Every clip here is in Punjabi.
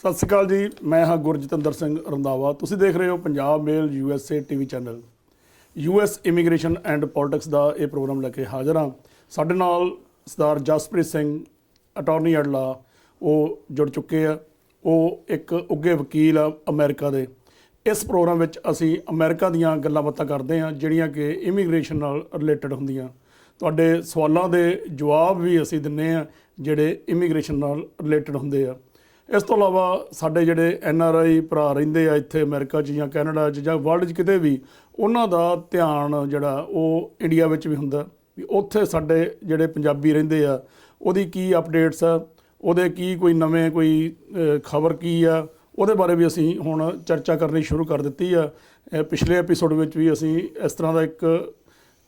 ਸਤਿ ਸ਼੍ਰੀ ਅਕਾਲ ਜੀ, ਮੈਂ ਹਾਂ ਗੁਰਜਤਿੰਦਰ ਸਿੰਘ ਰੰਧਾਵਾ। ਤੁਸੀਂ ਦੇਖ ਰਹੇ ਹੋ Punjab mail USA TV channel. US immigration and politics ਦਾ ਇਹ ਪ੍ਰੋਗਰਾਮ ਲੈ ਕੇ ਹਾਜ਼ਰ ਹਾਂ। ਸਾਡੇ ਨਾਲ Sardar Jaspreet Singh attorney at law ਉਹ ਜੁੜ ਚੁੱਕੇ ਆ। ਉਹ ਇੱਕ ਉੱਘੇ ਵਕੀਲ ਆ ਅਮਰੀਕਾ ਦੇ। ਇਸ ਪ੍ਰੋਗਰਾਮ ਵਿੱਚ ਅਸੀਂ ਅਮਰੀਕਾ ਦੀਆਂ ਗੱਲਾਂ ਬਾਤਾਂ ਕਰਦੇ ਹਾਂ ਜਿਹੜੀਆਂ ਕਿ ਇਮੀਗ੍ਰੇਸ਼ਨ ਨਾਲ ਰਿਲੇਟਡ ਹੁੰਦੀਆਂ। ਤੁਹਾਡੇ ਸਵਾਲਾਂ ਦੇ ਜਵਾਬ ਵੀ ਅਸੀਂ ਦਿੰਦੇ ਹਾਂ ਜਿਹੜੇ ਇਮੀਗ੍ਰੇਸ਼ਨ ਨਾਲ ਰਿਲੇਟਡ ਹੁੰਦੇ ਆ। ਇਸ ਤੋਂ ਇਲਾਵਾ ਸਾਡੇ ਜਿਹੜੇ NRI ਭਰਾ ਰਹਿੰਦੇ ਆ ਇੱਥੇ ਅਮਰੀਕਾ 'ਚ ਜਾਂ ਕੈਨੇਡਾ 'ਚ ਜਾਂ ਵਰਲਡ 'ਚ ਕਿਤੇ ਵੀ, ਉਹਨਾਂ ਦਾ ਧਿਆਨ ਜਿਹੜਾ ਉਹ ਇੰਡੀਆ ਵਿੱਚ ਵੀ ਹੁੰਦਾ ਵੀ ਉੱਥੇ ਸਾਡੇ ਜਿਹੜੇ ਪੰਜਾਬੀ ਰਹਿੰਦੇ ਆ ਉਹਦੀ ਕੀ ਅਪਡੇਟਸ ਆ, ਉਹਦੇ ਕੀ ਕੋਈ ਨਵੇਂ ਕੋਈ ਖਬਰ ਕੀ ਆ, ਉਹਦੇ ਬਾਰੇ ਵੀ ਅਸੀਂ ਹੁਣ ਚਰਚਾ ਕਰਨੀ ਸ਼ੁਰੂ ਕਰ ਦਿੱਤੀ ਆ। ਪਿਛਲੇ ਐਪੀਸੋਡ ਵਿੱਚ ਵੀ ਅਸੀਂ ਇਸ ਤਰ੍ਹਾਂ ਦਾ ਇੱਕ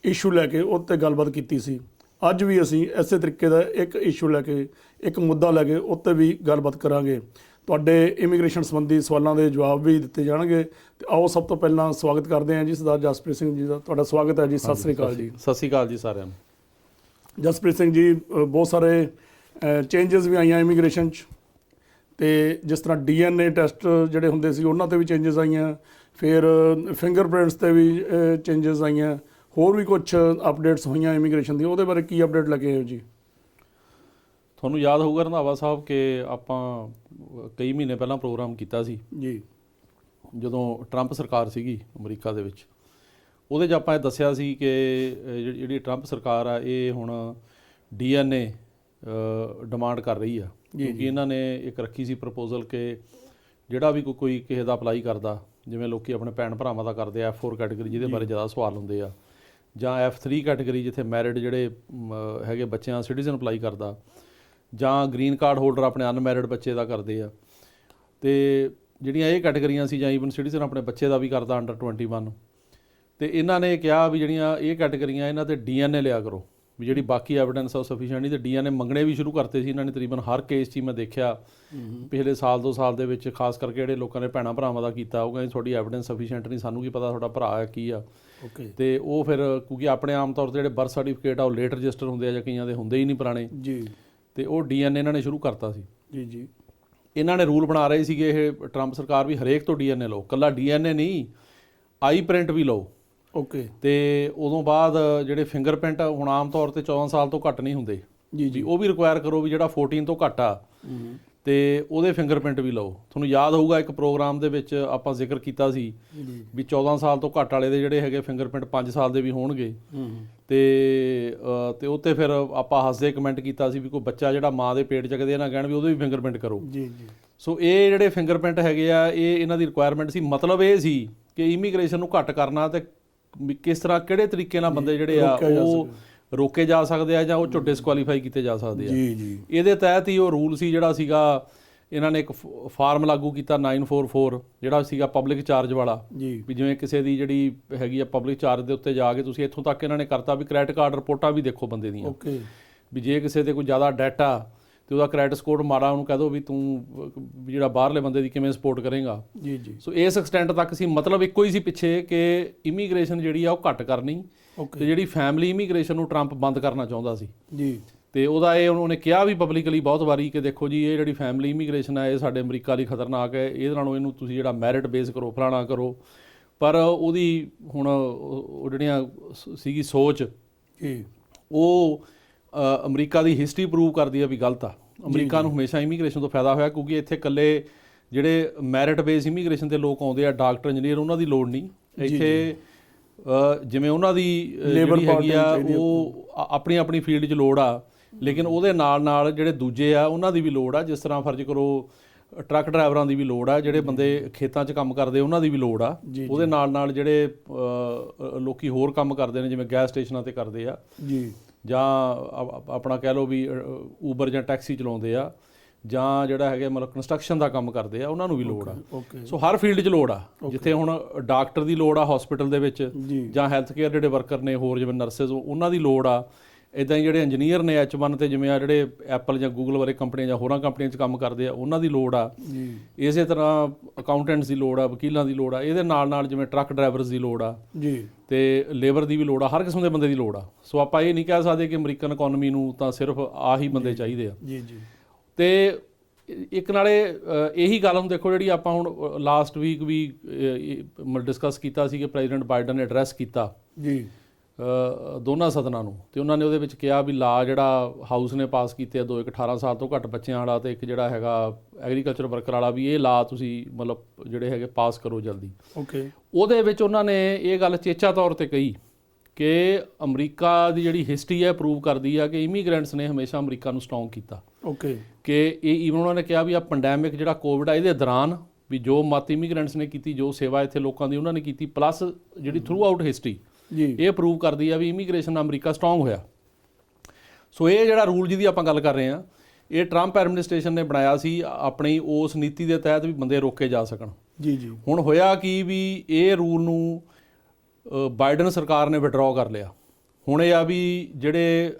ਇਸ਼ੂ ਲੈ ਕੇ ਉਹ 'ਤੇ ਗੱਲਬਾਤ ਕੀਤੀ ਸੀ। ਅੱਜ ਵੀ ਅਸੀਂ ਇਸੇ ਤਰੀਕੇ ਦਾ ਇੱਕ ਇਸ਼ੂ ਲੈ ਕੇ, ਇੱਕ ਮੁੱਦਾ ਲੈ ਕੇ ਉੱਤੇ ਵੀ ਗੱਲਬਾਤ ਕਰਾਂਗੇ। ਤੁਹਾਡੇ ਇਮੀਗ੍ਰੇਸ਼ਨ ਸੰਬੰਧੀ ਸਵਾਲਾਂ ਦੇ ਜਵਾਬ ਵੀ ਦਿੱਤੇ ਜਾਣਗੇ। ਤੇ ਆਓ ਸਭ ਤੋਂ ਪਹਿਲਾਂ ਸਵਾਗਤ ਕਰਦੇ ਹਾਂ ਜੀ ਸਰਦਾਰ ਜਸਪ੍ਰੀਤ ਸਿੰਘ ਜੀ ਦਾ। ਤੁਹਾਡਾ ਸਵਾਗਤ ਹੈ ਜੀ। ਸਤਿ ਸ਼੍ਰੀ ਅਕਾਲ ਜੀ। ਸਤਿ ਸ਼੍ਰੀ ਅਕਾਲ ਜੀ ਸਾਰਿਆਂ ਨੂੰ। ਜਸਪ੍ਰੀਤ ਸਿੰਘ ਜੀ, ਬਹੁਤ ਸਾਰੇ ਚੇਂਜਸ ਵੀ ਆਈਆਂ ਇਮੀਗ੍ਰੇਸ਼ਨ 'ਚ, ਅਤੇ ਜਿਸ ਤਰ੍ਹਾਂ DNA ਟੈਸਟ ਜਿਹੜੇ ਹੁੰਦੇ ਸੀ ਉਹਨਾਂ 'ਤੇ ਵੀ ਚੇਂਜਸ ਆਈਆਂ, ਫਿਰ ਫਿੰਗਰਪ੍ਰਿੰਟਸ 'ਤੇ ਵੀ ਚੇਂਜਸ ਆਈਆਂ, ਹੋਰ ਵੀ ਕੁਛ ਅਪਡੇਟਸ ਹੋਈਆਂ ਇਮੀਗ੍ਰੇਸ਼ਨ ਦੀਆਂ। ਉਹਦੇ ਬਾਰੇ ਕੀ ਅਪਡੇਟ ਲੱਗੇ ਹੋ ਜੀ? ਤੁਹਾਨੂੰ ਯਾਦ ਹੋਊਗਾ ਰੰਧਾਵਾ ਸਾਹਿਬ ਕਿ ਆਪਾਂ ਕਈ ਮਹੀਨੇ ਪਹਿਲਾਂ ਪ੍ਰੋਗਰਾਮ ਕੀਤਾ ਸੀ ਜੀ, ਜਦੋਂ ਟਰੰਪ ਸਰਕਾਰ ਸੀਗੀ ਅਮਰੀਕਾ ਦੇ ਵਿੱਚ। ਉਹਦੇ 'ਚ ਆਪਾਂ ਇਹ ਦੱਸਿਆ ਸੀ ਕਿ ਜਿਹੜੀ ਟਰੰਪ ਸਰਕਾਰ ਆ ਇਹ ਹੁਣ DNA ਡਿਮਾਂਡ ਕਰ ਰਹੀ ਆ, ਕਿਉਂਕਿ ਇਹਨਾਂ ਨੇ ਇੱਕ ਰੱਖੀ ਸੀ ਪ੍ਰਪੋਜ਼ਲ ਕਿ ਜਿਹੜਾ ਵੀ ਕੋਈ ਕਿਸੇ ਦਾ ਅਪਲਾਈ ਕਰਦਾ, ਜਿਵੇਂ ਲੋਕੀ ਆਪਣੇ ਭੈਣ ਭਰਾਵਾਂ ਦਾ ਕਰਦੇ ਆ F4 ਕੈਟੇਗਰੀ ਜਿਹਦੇ ਬਾਰੇ ਜ਼ਿਆਦਾ ਸਵਾਲ ਹੁੰਦੇ ਆ, ਜਾਂ F3 ਕੈਟੇਗਰੀ ਜਿੱਥੇ ਮੈਰਿਡ ਜਿਹੜੇ ਹੈਗੇ ਬੱਚਿਆਂ ਸਿਟੀਜ਼ਨ ਅਪਲਾਈ ਕਰਦਾ, ਜਾਂ ਗ੍ਰੀਨ ਕਾਰਡ ਹੋਲਡਰ ਆਪਣੇ ਅਨਮੈਰਿਡ ਬੱਚੇ ਦਾ ਕਰਦੇ ਆ। ਅਤੇ ਜਿਹੜੀਆਂ ਇਹ ਕੈਟੇਗਰੀਆਂ ਸੀ, ਜਾਂ ਈਵਨ ਸਿਟੀਜ਼ਨ ਆਪਣੇ ਬੱਚੇ ਦਾ ਵੀ ਕਰਦਾ ਅੰਡਰ 21। ਅਤੇ ਇਹਨਾਂ ਨੇ ਕਿਹਾ ਵੀ ਜਿਹੜੀਆਂ ਇਹ ਕੈਟੇਗਰੀਆਂ ਇਹਨਾਂ 'ਤੇ DNA ਲਿਆ ਕਰੋ, ਵੀ ਜਿਹੜੀ ਬਾਕੀ ਐਵੀਡੈਂਸ ਆ ਉਹ ਸਫੀਸ਼ੀਐਂਟ ਨਹੀਂ। ਅਤੇ DNA ਮੰਗਣੇ ਵੀ ਸ਼ੁਰੂ ਕਰਤੇ ਸੀ ਇਹਨਾਂ ਨੇ ਤਕਰੀਬਨ ਹਰ ਕੇਸ 'ਚ ਹੀ। ਮੈਂ ਦੇਖਿਆ ਪਿਛਲੇ ਸਾਲ 2 ਸਾਲ ਦੇ ਵਿੱਚ, ਖਾਸ ਕਰਕੇ ਜਿਹੜੇ ਲੋਕਾਂ ਨੇ ਭੈਣਾਂ ਭਰਾਵਾਂ ਦਾ ਕੀਤਾ, ਉਹ ਕਹਿੰਦੇ ਤੁਹਾਡੀ ਐਵੀਡੈਂਸ ਸਫੀਸ਼ੀਐਂਟ ਨਹੀਂ, ਸਾਨੂੰ ਕੀ ਪਤਾ ਤੁਹਾਡਾ ਭਰਾ ਹੈ ਕੀ ਆ। ਅਤੇ ਉਹ ਫਿਰ ਕਿਉਂਕਿ ਆਪਣੇ ਆਮ ਤੌਰ 'ਤੇ ਜਿਹੜੇ ਬਰਥ ਸਰਟੀਫਿਕੇਟ ਆ ਉਹ ਲੇਟ ਰਜਿਸਟਰ ਹੁੰਦੇ ਆ, ਜਾਂ ਕਈਆਂ ਦੇ ਹੁੰਦੇ ਹੀ ਨਹੀਂ ਪੁਰਾਣੇ ਜੀ। ਅਤੇ ਉਹ DNA ਇਹਨਾਂ ਨੇ ਸ਼ੁਰੂ ਕਰਤਾ ਸੀ ਜੀ। ਇਹਨਾਂ ਨੇ ਰੂਲ ਬਣਾ ਰਹੇ ਸੀਗੇ ਇਹ ਟਰੰਪ ਸਰਕਾਰ ਵੀ ਹਰੇਕ ਤੋਂ DNA ਲਓ, ਇਕੱਲਾ DNA ਨਹੀਂ, ਆਈ ਪ੍ਰਿੰਟ ਵੀ ਲਓ। ਅਤੇ ਉਦੋਂ ਬਾਅਦ ਜਿਹੜੇ ਫਿੰਗਰਪ੍ਰਿੰਟ ਹੁਣ ਆਮ ਤੌਰ 'ਤੇ 14 ਸਾਲ ਤੋਂ ਘੱਟ ਨਹੀਂ ਹੁੰਦੇ ਜੀ, ਉਹ ਵੀ ਰਿਕੁਆਇਰ ਕਰੋ ਵੀ ਜਿਹੜਾ 14 ਤੋਂ ਘੱਟ ਆ ਅਤੇ ਉਹਦੇ ਫਿੰਗਰਪ੍ਰਿੰਟ ਵੀ ਲਓ। ਤੁਹਾਨੂੰ ਯਾਦ ਹੋਊਗਾ ਇੱਕ ਪ੍ਰੋਗਰਾਮ ਦੇ ਵਿੱਚ ਆਪਾਂ ਜ਼ਿਕਰ ਕੀਤਾ ਸੀ ਵੀ 14 ਸਾਲ ਤੋਂ ਘੱਟ ਵਾਲੇ ਦੇ ਜਿਹੜੇ ਹੈਗੇ ਫਿੰਗਰਪ੍ਰਿੰਟ 5 ਸਾਲ ਦੇ ਵੀ ਹੋਣਗੇ। ਅਤੇ ਉੱਤੇ ਫਿਰ ਆਪਾਂ ਹੱਸਦੇ ਕਮੈਂਟ ਕੀਤਾ ਸੀ ਵੀ ਕੋਈ ਬੱਚਾ ਜਿਹੜਾ ਮਾਂ ਦੇ ਪੇਟ 'ਚ ਕਦੇ ਨਾ ਕਹਿਣ ਵੀ ਉਹਦੇ ਵੀ ਫਿੰਗਰਪ੍ਰਿੰਟ ਕਰੋ। ਸੋ ਇਹ ਜਿਹੜੇ ਫਿੰਗਰਪ੍ਰਿੰਟ ਹੈਗੇ ਆ, ਇਹ ਇਹਨਾਂ ਦੀ ਰਿਕੁਆਇਰਮੈਂਟ ਸੀ। ਮਤਲਬ ਇਹ ਸੀ ਕਿ ਇਮੀਗ੍ਰੇਸ਼ਨ ਨੂੰ ਘੱਟ ਕਰਨਾ ਅਤੇ ਕਿਸ ਤਰ੍ਹਾਂ ਕਿਹੜੇ ਤਰੀਕੇ ਨਾਲ ਬੰਦੇ ਜਿਹੜੇ ਆ ਉਹ ਰੋਕੇ ਜਾ ਸਕਦੇ ਆ, ਜਾਂ ਉਹ 'ਚੋਂ ਡਿਸਕੁਆਲੀਫਾਈ ਕੀਤੇ ਜਾ ਸਕਦੇ ਆ। ਇਹਦੇ ਤਹਿਤ ਹੀ ਉਹ ਰੂਲ ਸੀ ਜਿਹੜਾ ਸੀਗਾ, ਇਹਨਾਂ ਨੇ ਇੱਕ ਫਾਰਮ ਲਾਗੂ ਕੀਤਾ 944 ਜਿਹੜਾ ਸੀਗਾ ਪਬਲਿਕ ਚਾਰਜ ਵਾਲਾ, ਵੀ ਜਿਵੇਂ ਕਿਸੇ ਦੀ ਜਿਹੜੀ ਹੈਗੀ ਆ ਪਬਲਿਕ ਚਾਰਜ ਦੇ ਉੱਤੇ ਜਾ ਕੇ ਤੁਸੀਂ ਇੱਥੋਂ ਤੱਕ ਇਹਨਾਂ ਨੇ ਕਰਤਾ ਵੀ ਕ੍ਰੈਡਿਟ ਕਾਰਡ ਰਿਪੋਰਟਾਂ ਵੀ ਦੇਖੋ ਬੰਦੇ ਦੀਆਂ, ਵੀ ਜੇ ਕਿਸੇ ਦੇ ਕੋਈ ਜ਼ਿਆਦਾ ਡੈਟ ਆ ਅਤੇ ਉਹਦਾ ਕ੍ਰੈਡਿਟ ਸਕੋਰ ਮਾੜਾ, ਉਹਨੂੰ ਕਹਿ ਦਿਓ ਵੀ ਤੂੰ ਜਿਹੜਾ ਬਾਹਰਲੇ ਬੰਦੇ ਦੀ ਕਿਵੇਂ ਸਪੋਰਟ ਕਰੇਗਾ। ਸੋ ਇਸ ਐਕਸਟੈਂਟ ਤੱਕ ਸੀ। ਮਤਲਬ ਇੱਕੋ ਹੀ ਸੀ ਪਿੱਛੇ ਕਿ ਇਮੀਗ੍ਰੇਸ਼ਨ ਜਿਹੜੀ ਆ ਉਹ ਘੱਟ ਕਰਨੀ, ਅਤੇ ਜਿਹੜੀ ਫੈਮਿਲੀ ਇਮੀਗ੍ਰੇਸ਼ਨ ਨੂੰ ਟਰੰਪ ਬੰਦ ਕਰਨਾ ਚਾਹੁੰਦਾ ਸੀ ਜੀ। ਅਤੇ ਉਹਦਾ ਇਹ ਉਹਨੇ ਕਿਹਾ ਵੀ ਪਬਲਿਕਲੀ ਬਹੁਤ ਵਾਰੀ ਕਿ ਦੇਖੋ ਜੀ ਇਹ ਜਿਹੜੀ ਫੈਮਿਲੀ ਇਮੀਗ੍ਰੇਸ਼ਨ ਹੈ ਇਹ ਸਾਡੇ ਅਮਰੀਕਾ ਲਈ ਖਤਰਨਾਕ ਹੈ, ਇਹਦੇ ਨਾਲੋਂ ਇਹਨੂੰ ਤੁਸੀਂ ਜਿਹੜਾ ਮੈਰਿਟ ਬੇਸ ਕਰੋ, ਫਲਾਣਾ ਕਰੋ। ਪਰ ਉਹਦੀ ਹੁਣ ਉਹ ਜਿਹੜੀਆਂ ਸੀਗੀ ਸੋਚ, ਉਹ ਅਮਰੀਕਾ ਦੀ ਹਿਸਟਰੀ ਪ੍ਰੂਵ ਕਰਦੀ ਹੈ ਵੀ ਗਲਤ ਆ। ਅਮਰੀਕਾ ਨੂੰ ਹਮੇਸ਼ਾ ਇਮੀਗ੍ਰੇਸ਼ਨ ਤੋਂ ਫਾਇਦਾ ਹੋਇਆ, ਕਿਉਂਕਿ ਇੱਥੇ ਇਕੱਲੇ ਜਿਹੜੇ ਮੈਰਿਟ ਬੇਸ ਇਮੀਗ੍ਰੇਸ਼ਨ 'ਤੇ ਲੋਕ ਆਉਂਦੇ ਆ, ਡਾਕਟਰ ਇੰਜੀਨੀਅਰ, ਉਹਨਾਂ ਦੀ ਲੋੜ ਨਹੀਂ ਇੱਥੇ। ਜਿਵੇਂ ਉਹਨਾਂ ਦੀ ਜਿਹੜੀ ਹੈਗੀ ਆ ਉਹ ਆਪਣੀ ਆਪਣੀ ਫੀਲਡ 'ਚ ਲੋੜ ਆ, ਲੇਕਿਨ ਉਹਦੇ ਨਾਲ ਨਾਲ ਜਿਹੜੇ ਦੂਜੇ ਆ ਉਹਨਾਂ ਦੀ ਵੀ ਲੋੜ ਆ। ਜਿਸ ਤਰ੍ਹਾਂ ਫਰਜ਼ ਕਰੋ ਟਰੱਕ ਡਰਾਈਵਰਾਂ ਦੀ ਵੀ ਲੋੜ ਆ, ਜਿਹੜੇ ਬੰਦੇ ਖੇਤਾਂ 'ਚ ਕੰਮ ਕਰਦੇ ਉਹਨਾਂ ਦੀ ਵੀ ਲੋੜ ਆ। ਉਹਦੇ ਨਾਲ ਨਾਲ ਜਿਹੜੇ ਲੋਕੀ ਹੋਰ ਕੰਮ ਕਰਦੇ ਨੇ, ਜਿਵੇਂ ਗੈਸ ਸਟੇਸ਼ਨਾਂ 'ਤੇ ਕਰਦੇ ਆ, ਜਾਂ ਆਪਣਾ ਕਹਿ ਲਓ ਵੀ ਊਬਰ ਜਾਂ ਟੈਕਸੀ ਚਲਾਉਂਦੇ ਆ, ਜਾਂ ਜਿਹੜਾ ਹੈਗਾ ਮਤਲਬ ਕੰਸਟਰਕਸ਼ਨ ਦਾ ਕੰਮ ਕਰਦੇ ਆ, ਉਹਨਾਂ ਨੂੰ ਵੀ ਲੋੜ ਆ। ਸੋ ਹਰ ਫੀਲਡ 'ਚ ਲੋੜ ਆ। ਜਿੱਥੇ ਹੁਣ ਡਾਕਟਰ ਦੀ ਲੋੜ ਆ ਹੋਸਪਿਟਲ ਦੇ ਵਿੱਚ, ਜਾਂ ਹੈਲਥ ਕੇਅਰ ਜਿਹੜੇ ਵਰਕਰ ਨੇ ਹੋਰ ਜਿਵੇਂ ਨਰਸਿਸ, ਉਹਨਾਂ ਦੀ ਲੋੜ ਆ। ਇੱਦਾਂ ਹੀ ਜਿਹੜੇ ਇੰਜੀਨੀਅਰ ਨੇ H1 'ਤੇ, ਜਿਵੇਂ ਆ ਜਿਹੜੇ ਐਪਲ ਜਾਂ ਗੂਗਲ ਵਰਗੇ ਕੰਪਨੀਆਂ ਜਾਂ ਹੋਰਾਂ ਕੰਪਨੀਆਂ 'ਚ ਕੰਮ ਕਰਦੇ ਆ, ਉਹਨਾਂ ਦੀ ਲੋੜ ਆ। ਇਸੇ ਤਰ੍ਹਾਂ ਅਕਾਊਂਟੈਂਟਸ ਦੀ ਲੋੜ ਆ, ਵਕੀਲਾਂ ਦੀ ਲੋੜ ਆ। ਇਹਦੇ ਨਾਲ ਨਾਲ ਜਿਵੇਂ ਟਰੱਕ ਡਰਾਈਵਰਸ ਦੀ ਲੋੜ ਆ ਅਤੇ ਲੇਬਰ ਦੀ ਵੀ ਲੋੜ ਆ, ਹਰ ਕਿਸਮ ਦੇ ਬੰਦੇ ਦੀ ਲੋੜ ਆ। ਸੋ ਆਪਾਂ ਇਹ ਨਹੀਂ ਕਹਿ ਸਕਦੇ ਕਿ ਅਮਰੀਕਨ ਇਕੋਨਮੀ ਨੂੰ ਤਾਂ ਸਿਰਫ ਆਹੀ ਬੰਦੇ ਚਾਹੀਦੇ ਆ। ਅਤੇ ਇੱਕ ਨਾਲੇ ਇਹੀ ਗੱਲ ਹੁਣ ਦੇਖੋ ਜਿਹੜੀ ਆਪਾਂ ਹੁਣ ਲਾਸਟ ਵੀਕ ਵੀ ਡਿਸਕਸ ਕੀਤਾ ਸੀ ਕਿ ਪ੍ਰੈਜ਼ੀਡੈਂਟ ਬਾਈਡਨ ਨੇ ਐਡਰੈਸ ਕੀਤਾ ਜੀ ਦੋਨਾਂ ਸਦਨਾਂ ਨੂੰ, ਤੇ ਉਹਨਾਂ ਨੇ ਉਹਦੇ ਵਿੱਚ ਕਿਹਾ ਵੀ ਲਾ ਜਿਹੜਾ ਹਾਊਸ ਨੇ ਪਾਸ ਕੀਤੇ ਆ 18 ਸਾਲ ਤੋਂ ਘੱਟ ਬੱਚਿਆਂ ਵਾਲਾ ਤੇ ਇੱਕ ਜਿਹੜਾ ਹੈਗਾ ਐਗਰੀਕਲਚਰ ਵਰਕਰ ਵਾਲਾ, ਵੀ ਇਹ ਲਾ ਤੁਸੀਂ ਮਤਲਬ ਜਿਹੜੇ ਹੈਗੇ ਪਾਸ ਕਰੋ ਜਲਦੀ। ਓਕੇ। ਉਹਦੇ ਵਿੱਚ ਉਹਨਾਂ ਨੇ ਇਹ ਗੱਲ ਚੇਚਾ ਤੌਰ ਤੇ ਕਹੀ ਕਿ ਅਮਰੀਕਾ ਦੀ ਜਿਹੜੀ ਹਿਸਟਰੀ ਹੈ ਪ੍ਰੂਵ ਕਰਦੀ ਆ ਕਿ ਇਮੀਗ੍ਰੈਂਟਸ ਨੇ ਹਮੇਸ਼ਾ ਅਮਰੀਕਾ ਨੂੰ ਸਟਰੋਂਗ ਕੀਤਾ। ਓਕੇ। ਕਿ ਇਹ ਈਵਨ ਉਹਨਾਂ ਨੇ ਕਿਹਾ ਵੀ ਆ ਪੈਂਡੈਮਿਕ ਜਿਹੜਾ ਕੋਵਿਡ ਆ ਇਹਦੇ ਦੌਰਾਨ ਵੀ ਜੋ ਮਤ ਇਮੀਗ੍ਰੈਂਟਸ ਨੇ ਕੀਤੀ, ਜੋ ਸੇਵਾ ਇੱਥੇ ਲੋਕਾਂ ਦੀ ਉਹਨਾਂ ਨੇ ਕੀਤੀ, ਪਲੱਸ ਜਿਹੜੀ ਥਰੂ ਆਊਟ ਹਿਸਟਰੀ ਜੀ ਇਹ ਪ੍ਰੂਵ ਕਰਦੀ ਆ ਵੀ ਇਮੀਗ੍ਰੇਸ਼ਨ ਨਾਲ ਅਮਰੀਕਾ ਸਟਰੋਂਗ ਹੋਇਆ। ਸੋ ਇਹ ਜਿਹੜਾ ਰੂਲ ਜਿਹਦੀ ਆਪਾਂ ਗੱਲ ਕਰ ਰਹੇ ਹਾਂ, ਇਹ ਟਰੰਪ ਐਡਮਿਨਿਸਟ੍ਰੇਸ਼ਨ ਨੇ ਬਣਾਇਆ ਸੀ ਆਪਣੀ ਉਸ ਨੀਤੀ ਦੇ ਤਹਿਤ ਵੀ ਬੰਦੇ ਰੋਕੇ ਜਾ ਸਕਣ। ਜੀ ਜੀ। ਹੁਣ ਹੋਇਆ ਕਿ ਵੀ ਇਹ ਰੂਲ ਨੂੰ ਬਾਈਡਨ ਸਰਕਾਰ ਨੇ ਵਿਡਰਾਅ ਕਰ ਲਿਆ। ਹੁਣ ਇਹ ਆ ਵੀ ਜਿਹੜੇ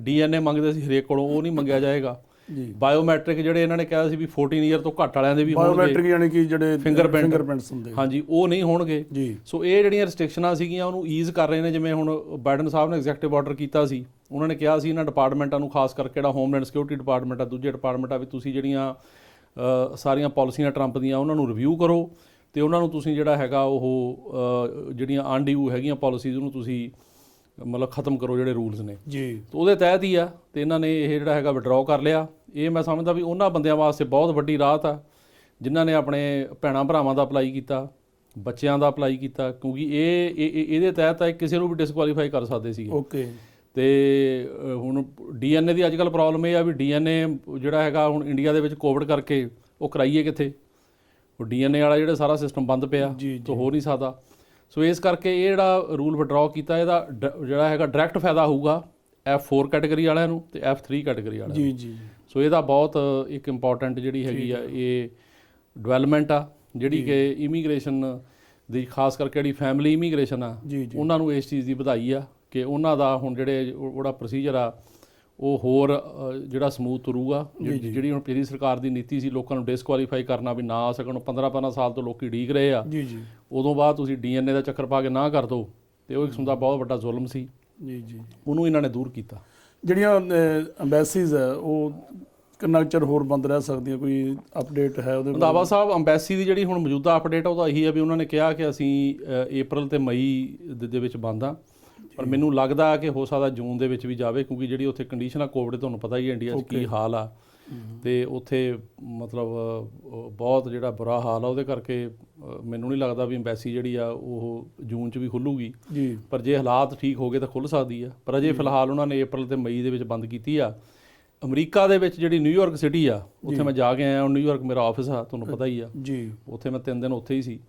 DNA ਮੰਗਦੇ ਸੀ ਹਰੇਕ ਕੋਲੋਂ ਉਹ ਨਹੀਂ ਮੰਗਿਆ ਜਾਏਗਾ। ਜੀ। ਬਾਇਓਮੈਟ੍ਰਿਕ ਜਿਹੜੇ ਇਹਨਾਂ ਨੇ ਕਿਹਾ ਸੀ ਵੀ 14 ਈਅਰ ਤੋਂ ਘੱਟ ਵਾਲਿਆਂ ਦੇ ਵੀ ਹੋਣਗੇ, ਬਾਇਓਮੈਟ੍ਰਿਕ ਯਾਨੀ ਕਿ ਜਿਹੜੇ ਫਿੰਗਰਪ੍ਰਿੰਟਸ ਹੁੰਦੇ, ਹਾਂਜੀ, ਉਹ ਨਹੀਂ ਹੋਣਗੇ। ਜੀ। ਸੋ ਇਹ ਜਿਹੜੀਆਂ ਰਿਸਟ੍ਰਿਕਸ਼ਨਾਂ ਸੀਗੀਆਂ ਉਹਨੂੰ ਈਜ਼ ਕਰ ਰਹੇ ਨੇ। ਜਿਵੇਂ ਹੁਣ ਬਾਈਡਨ ਸਾਹਿਬ ਨੇ ਐਗਜ਼ੈਕਟਿਵ ਆਰਡਰ ਕੀਤਾ ਸੀ, ਉਹਨਾਂ ਨੇ ਕਿਹਾ ਸੀ ਇਹਨਾਂ ਡਿਪਾਰਟਮੈਂਟਾਂ ਨੂੰ, ਖਾਸ ਕਰਕੇ ਜਿਹੜਾ ਹੋਮਲੈਂਡ ਸਿਕਿਉਰਿਟੀ ਡਿਪਾਰਟਮੈਂਟ ਆ, ਦੂਜੇ ਡਿਪਾਰਟਮੈਂਟ ਆ, ਵੀ ਤੁਸੀਂ ਜਿਹੜੀਆਂ ਸਾਰੀਆਂ ਪਾਲਿਸੀਆਂ ਟਰੰਪ ਦੀਆਂ ਉਹਨਾਂ ਨੂੰ ਰਿਵਿਊ ਕਰੋ ਤੇ ਉਹਨਾਂ ਨੂੰ ਤੁਸੀਂ ਜਿਹੜਾ ਹੈਗਾ ਉਹ ਜਿਹੜੀਆਂ ਅਨਡਿਊ ਹੈਗੀਆਂ ਪਾਲਿਸੀਜ਼ ਉਹਨੂੰ ਤੁਸੀਂ ਮਤਲਬ ਖਤਮ ਕਰੋ ਜਿਹੜੇ ਰੂਲਸ ਨੇ। ਜੀ। ਤੇ ਉਹਦੇ ਤਹਿਤ ਹੀ ਆ ਤੇ ਇਹਨਾਂ ਨੇ ਇਹ ਜਿਹੜਾ ਹੈਗਾ ਵਿਡਰਾਅ ਕਰ ਲਿਆ। ਇਹ ਮੈਂ ਸਮਝਦਾ ਵੀ ਉਹਨਾਂ ਬੰਦਿਆਂ ਵਾਸਤੇ ਬਹੁਤ ਵੱਡੀ ਰਾਹਤ ਆ ਜਿਨ੍ਹਾਂ ਨੇ ਆਪਣੇ ਭੈਣਾਂ ਭਰਾਵਾਂ ਦਾ ਅਪਲਾਈ ਕੀਤਾ, ਬੱਚਿਆਂ ਦਾ ਅਪਲਾਈ ਕੀਤਾ, ਕਿਉਂਕਿ ਇਹਦੇ ਤਹਿਤ ਆ ਕਿਸੇ ਨੂੰ ਵੀ ਡਿਸਕੁਆਲੀਫਾਈ ਕਰ ਸਕਦੇ ਸੀਗੇ। ਓਕੇ। ਤੇ ਹੁਣ DNA ਦੀ ਅੱਜ ਕੱਲ੍ਹ ਪ੍ਰੋਬਲਮ ਇਹ ਆ ਵੀ DNA ਜਿਹੜਾ ਹੈਗਾ ਹੁਣ ਇੰਡੀਆ ਦੇ ਵਿੱਚ ਕੋਵਿਡ ਕਰਕੇ ਉਹ ਕਰਾਈਏ ਕਿੱਥੇ, ਉਹ DNA ਵਾਲਾ ਜਿਹੜਾ ਸਾਰਾ ਸਿਸਟਮ ਬੰਦ ਪਿਆ ਤਾਂ ਹੋ ਨਹੀਂ ਸਕਦਾ। ਸੋ ਇਸ ਕਰਕੇ ਇਹ ਜਿਹੜਾ ਰੂਲ ਵਿਡਰਾਅ ਕੀਤਾ ਇਹਦਾ ਜਿਹੜਾ ਹੈਗਾ ਡਾਇਰੈਕਟ ਫਾਇਦਾ ਹੋਊਗਾ F4 ਕੈਟਾਗਰੀ ਵਾਲਿਆਂ ਨੂੰ ਤੇ F3 ਕੈਟਾਗਰੀ ਵਾਲਿਆਂ ਨੂੰ। ਜੀ ਜੀ। ਸੋ ਇਹਦਾ ਬਹੁਤ ਇੱਕ ਇੰਪੋਰਟੈਂਟ ਜਿਹੜੀ ਹੈਗੀ ਆ ਇਹ ਡਿਵੈਲਪਮੈਂਟ ਆ ਜਿਹੜੀ ਕਿ ਇਮੀਗ੍ਰੇਸ਼ਨ ਦੀ, ਖਾਸ ਕਰਕੇ ਜਿਹੜੀ ਫੈਮਿਲੀ ਇਮੀਗ੍ਰੇਸ਼ਨ ਆ ਉਹਨਾਂ ਨੂੰ ਇਸ ਚੀਜ਼ ਦੀ ਵਧਾਈ ਆ ਕਿ ਉਹਨਾਂ ਦਾ ਹੁਣ ਜਿਹੜਾ ਪ੍ਰੋਸੀਜਰ ਆ ਉਹ ਹੋਰ ਜਿਹੜਾ ਸਮੂਥ ਤੁਰੂਗਾ। ਜਿਹੜੀ ਹੁਣ ਪਿਛਲੀ ਸਰਕਾਰ ਦੀ ਨੀਤੀ ਸੀ ਲੋਕਾਂ ਨੂੰ ਡਿਸਕੁਆਲੀਫਾਈ ਕਰਨਾ ਵੀ ਨਾ ਆ ਸਕਣ, 15 ਸਾਲ ਤੋਂ ਲੋਕੀ ਉਡੀਕ ਰਹੇ ਆ, ਉਦੋਂ ਬਾਅਦ ਤੁਸੀਂ DNA ਦਾ ਚੱਕਰ ਪਾ ਕੇ ਨਾ ਕਰ ਦਿਓ, ਤੇ ਉਹ ਇੱਕ ਕਿਸਮ ਦਾ ਬਹੁਤ ਵੱਡਾ ਜ਼ੁਲਮ ਸੀ। ਜੀ ਜੀ। ਉਹਨੂੰ ਇਹਨਾਂ ਨੇ ਦੂਰ ਕੀਤਾ। ਜਿਹੜੀਆਂ ਅੰਬੈਸੀਜ਼ ਹੈ ਉਹ ਕਿੰਨਾ ਚਿਰ ਹੋਰ ਬੰਦ ਰਹਿ ਸਕਦੀਆਂ, ਕੋਈ ਅਪਡੇਟ ਹੈ ਉਹਦੇ? ਰੰਧਾਵਾ ਸਾਹਿਬ, ਅੰਬੈਸੀ ਦੀ ਜਿਹੜੀ ਹੁਣ ਮੌਜੂਦਾ ਅਪਡੇਟ ਆ ਉਹਦਾ ਇਹੀ ਆ ਵੀ ਉਹਨਾਂ ਨੇ ਕਿਹਾ ਕਿ ਅਸੀਂ April ਤੇ ਮਈ ਦੇ ਵਿੱਚ ਬੰਦ ਆ, ਪਰ ਮੈਨੂੰ ਲੱਗਦਾ ਕਿ ਹੋ ਸਕਦਾ ਜੂਨ ਦੇ ਵਿੱਚ ਵੀ ਜਾਵੇ, ਕਿਉਂਕਿ ਜਿਹੜੀ ਉੱਥੇ ਕੰਡੀਸ਼ਨ ਆ ਕੋਵਿਡ, ਤੁਹਾਨੂੰ ਪਤਾ ਹੀ ਹੈ ਇੰਡੀਆ 'ਚ ਕੀ ਹਾਲ ਆ, ਤੇ ਉੱਥੇ ਮਤਲਬ ਬਹੁਤ ਜਿਹੜਾ ਬੁਰਾ ਹਾਲ ਆ। ਉਹਦੇ ਕਰਕੇ ਮੈਨੂੰ ਨਹੀਂ ਲੱਗਦਾ ਵੀ ਅੰਬੈਸੀ ਜਿਹੜੀ ਆ ਉਹ ਜੂਨ 'ਚ ਵੀ ਖੁੱਲੂਗੀ, ਪਰ ਜੇ ਹਾਲਾਤ ਠੀਕ ਹੋ ਗਏ ਤਾਂ ਖੁੱਲ੍ਹ ਸਕਦੀ ਆ। ਪਰ ਅਜੇ ਫਿਲਹਾਲ ਉਹਨਾਂ ਨੇ April ਤੇ ਮਈ ਦੇ ਵਿੱਚ ਬੰਦ ਕੀਤੀ ਆ। ਅਮਰੀਕਾ ਦੇ ਵਿੱਚ ਜਿਹੜੀ ਨਿਊਯਾਰਕ ਸਿਟੀ ਆ ਉੱਥੇ ਮੈਂ ਜਾ ਕੇ ਆਇਆ। ਨਿਊਯਾਰਕ ਮੇਰਾ ਆਫਿਸ ਆ, ਤੁਹਾਨੂੰ ਪਤਾ ਹੀ ਆ ਜੀ, ਉੱਥੇ ਮੈਂ 3 ਦਿਨ ਉੱਥੇ ਹੀ ਸੀ।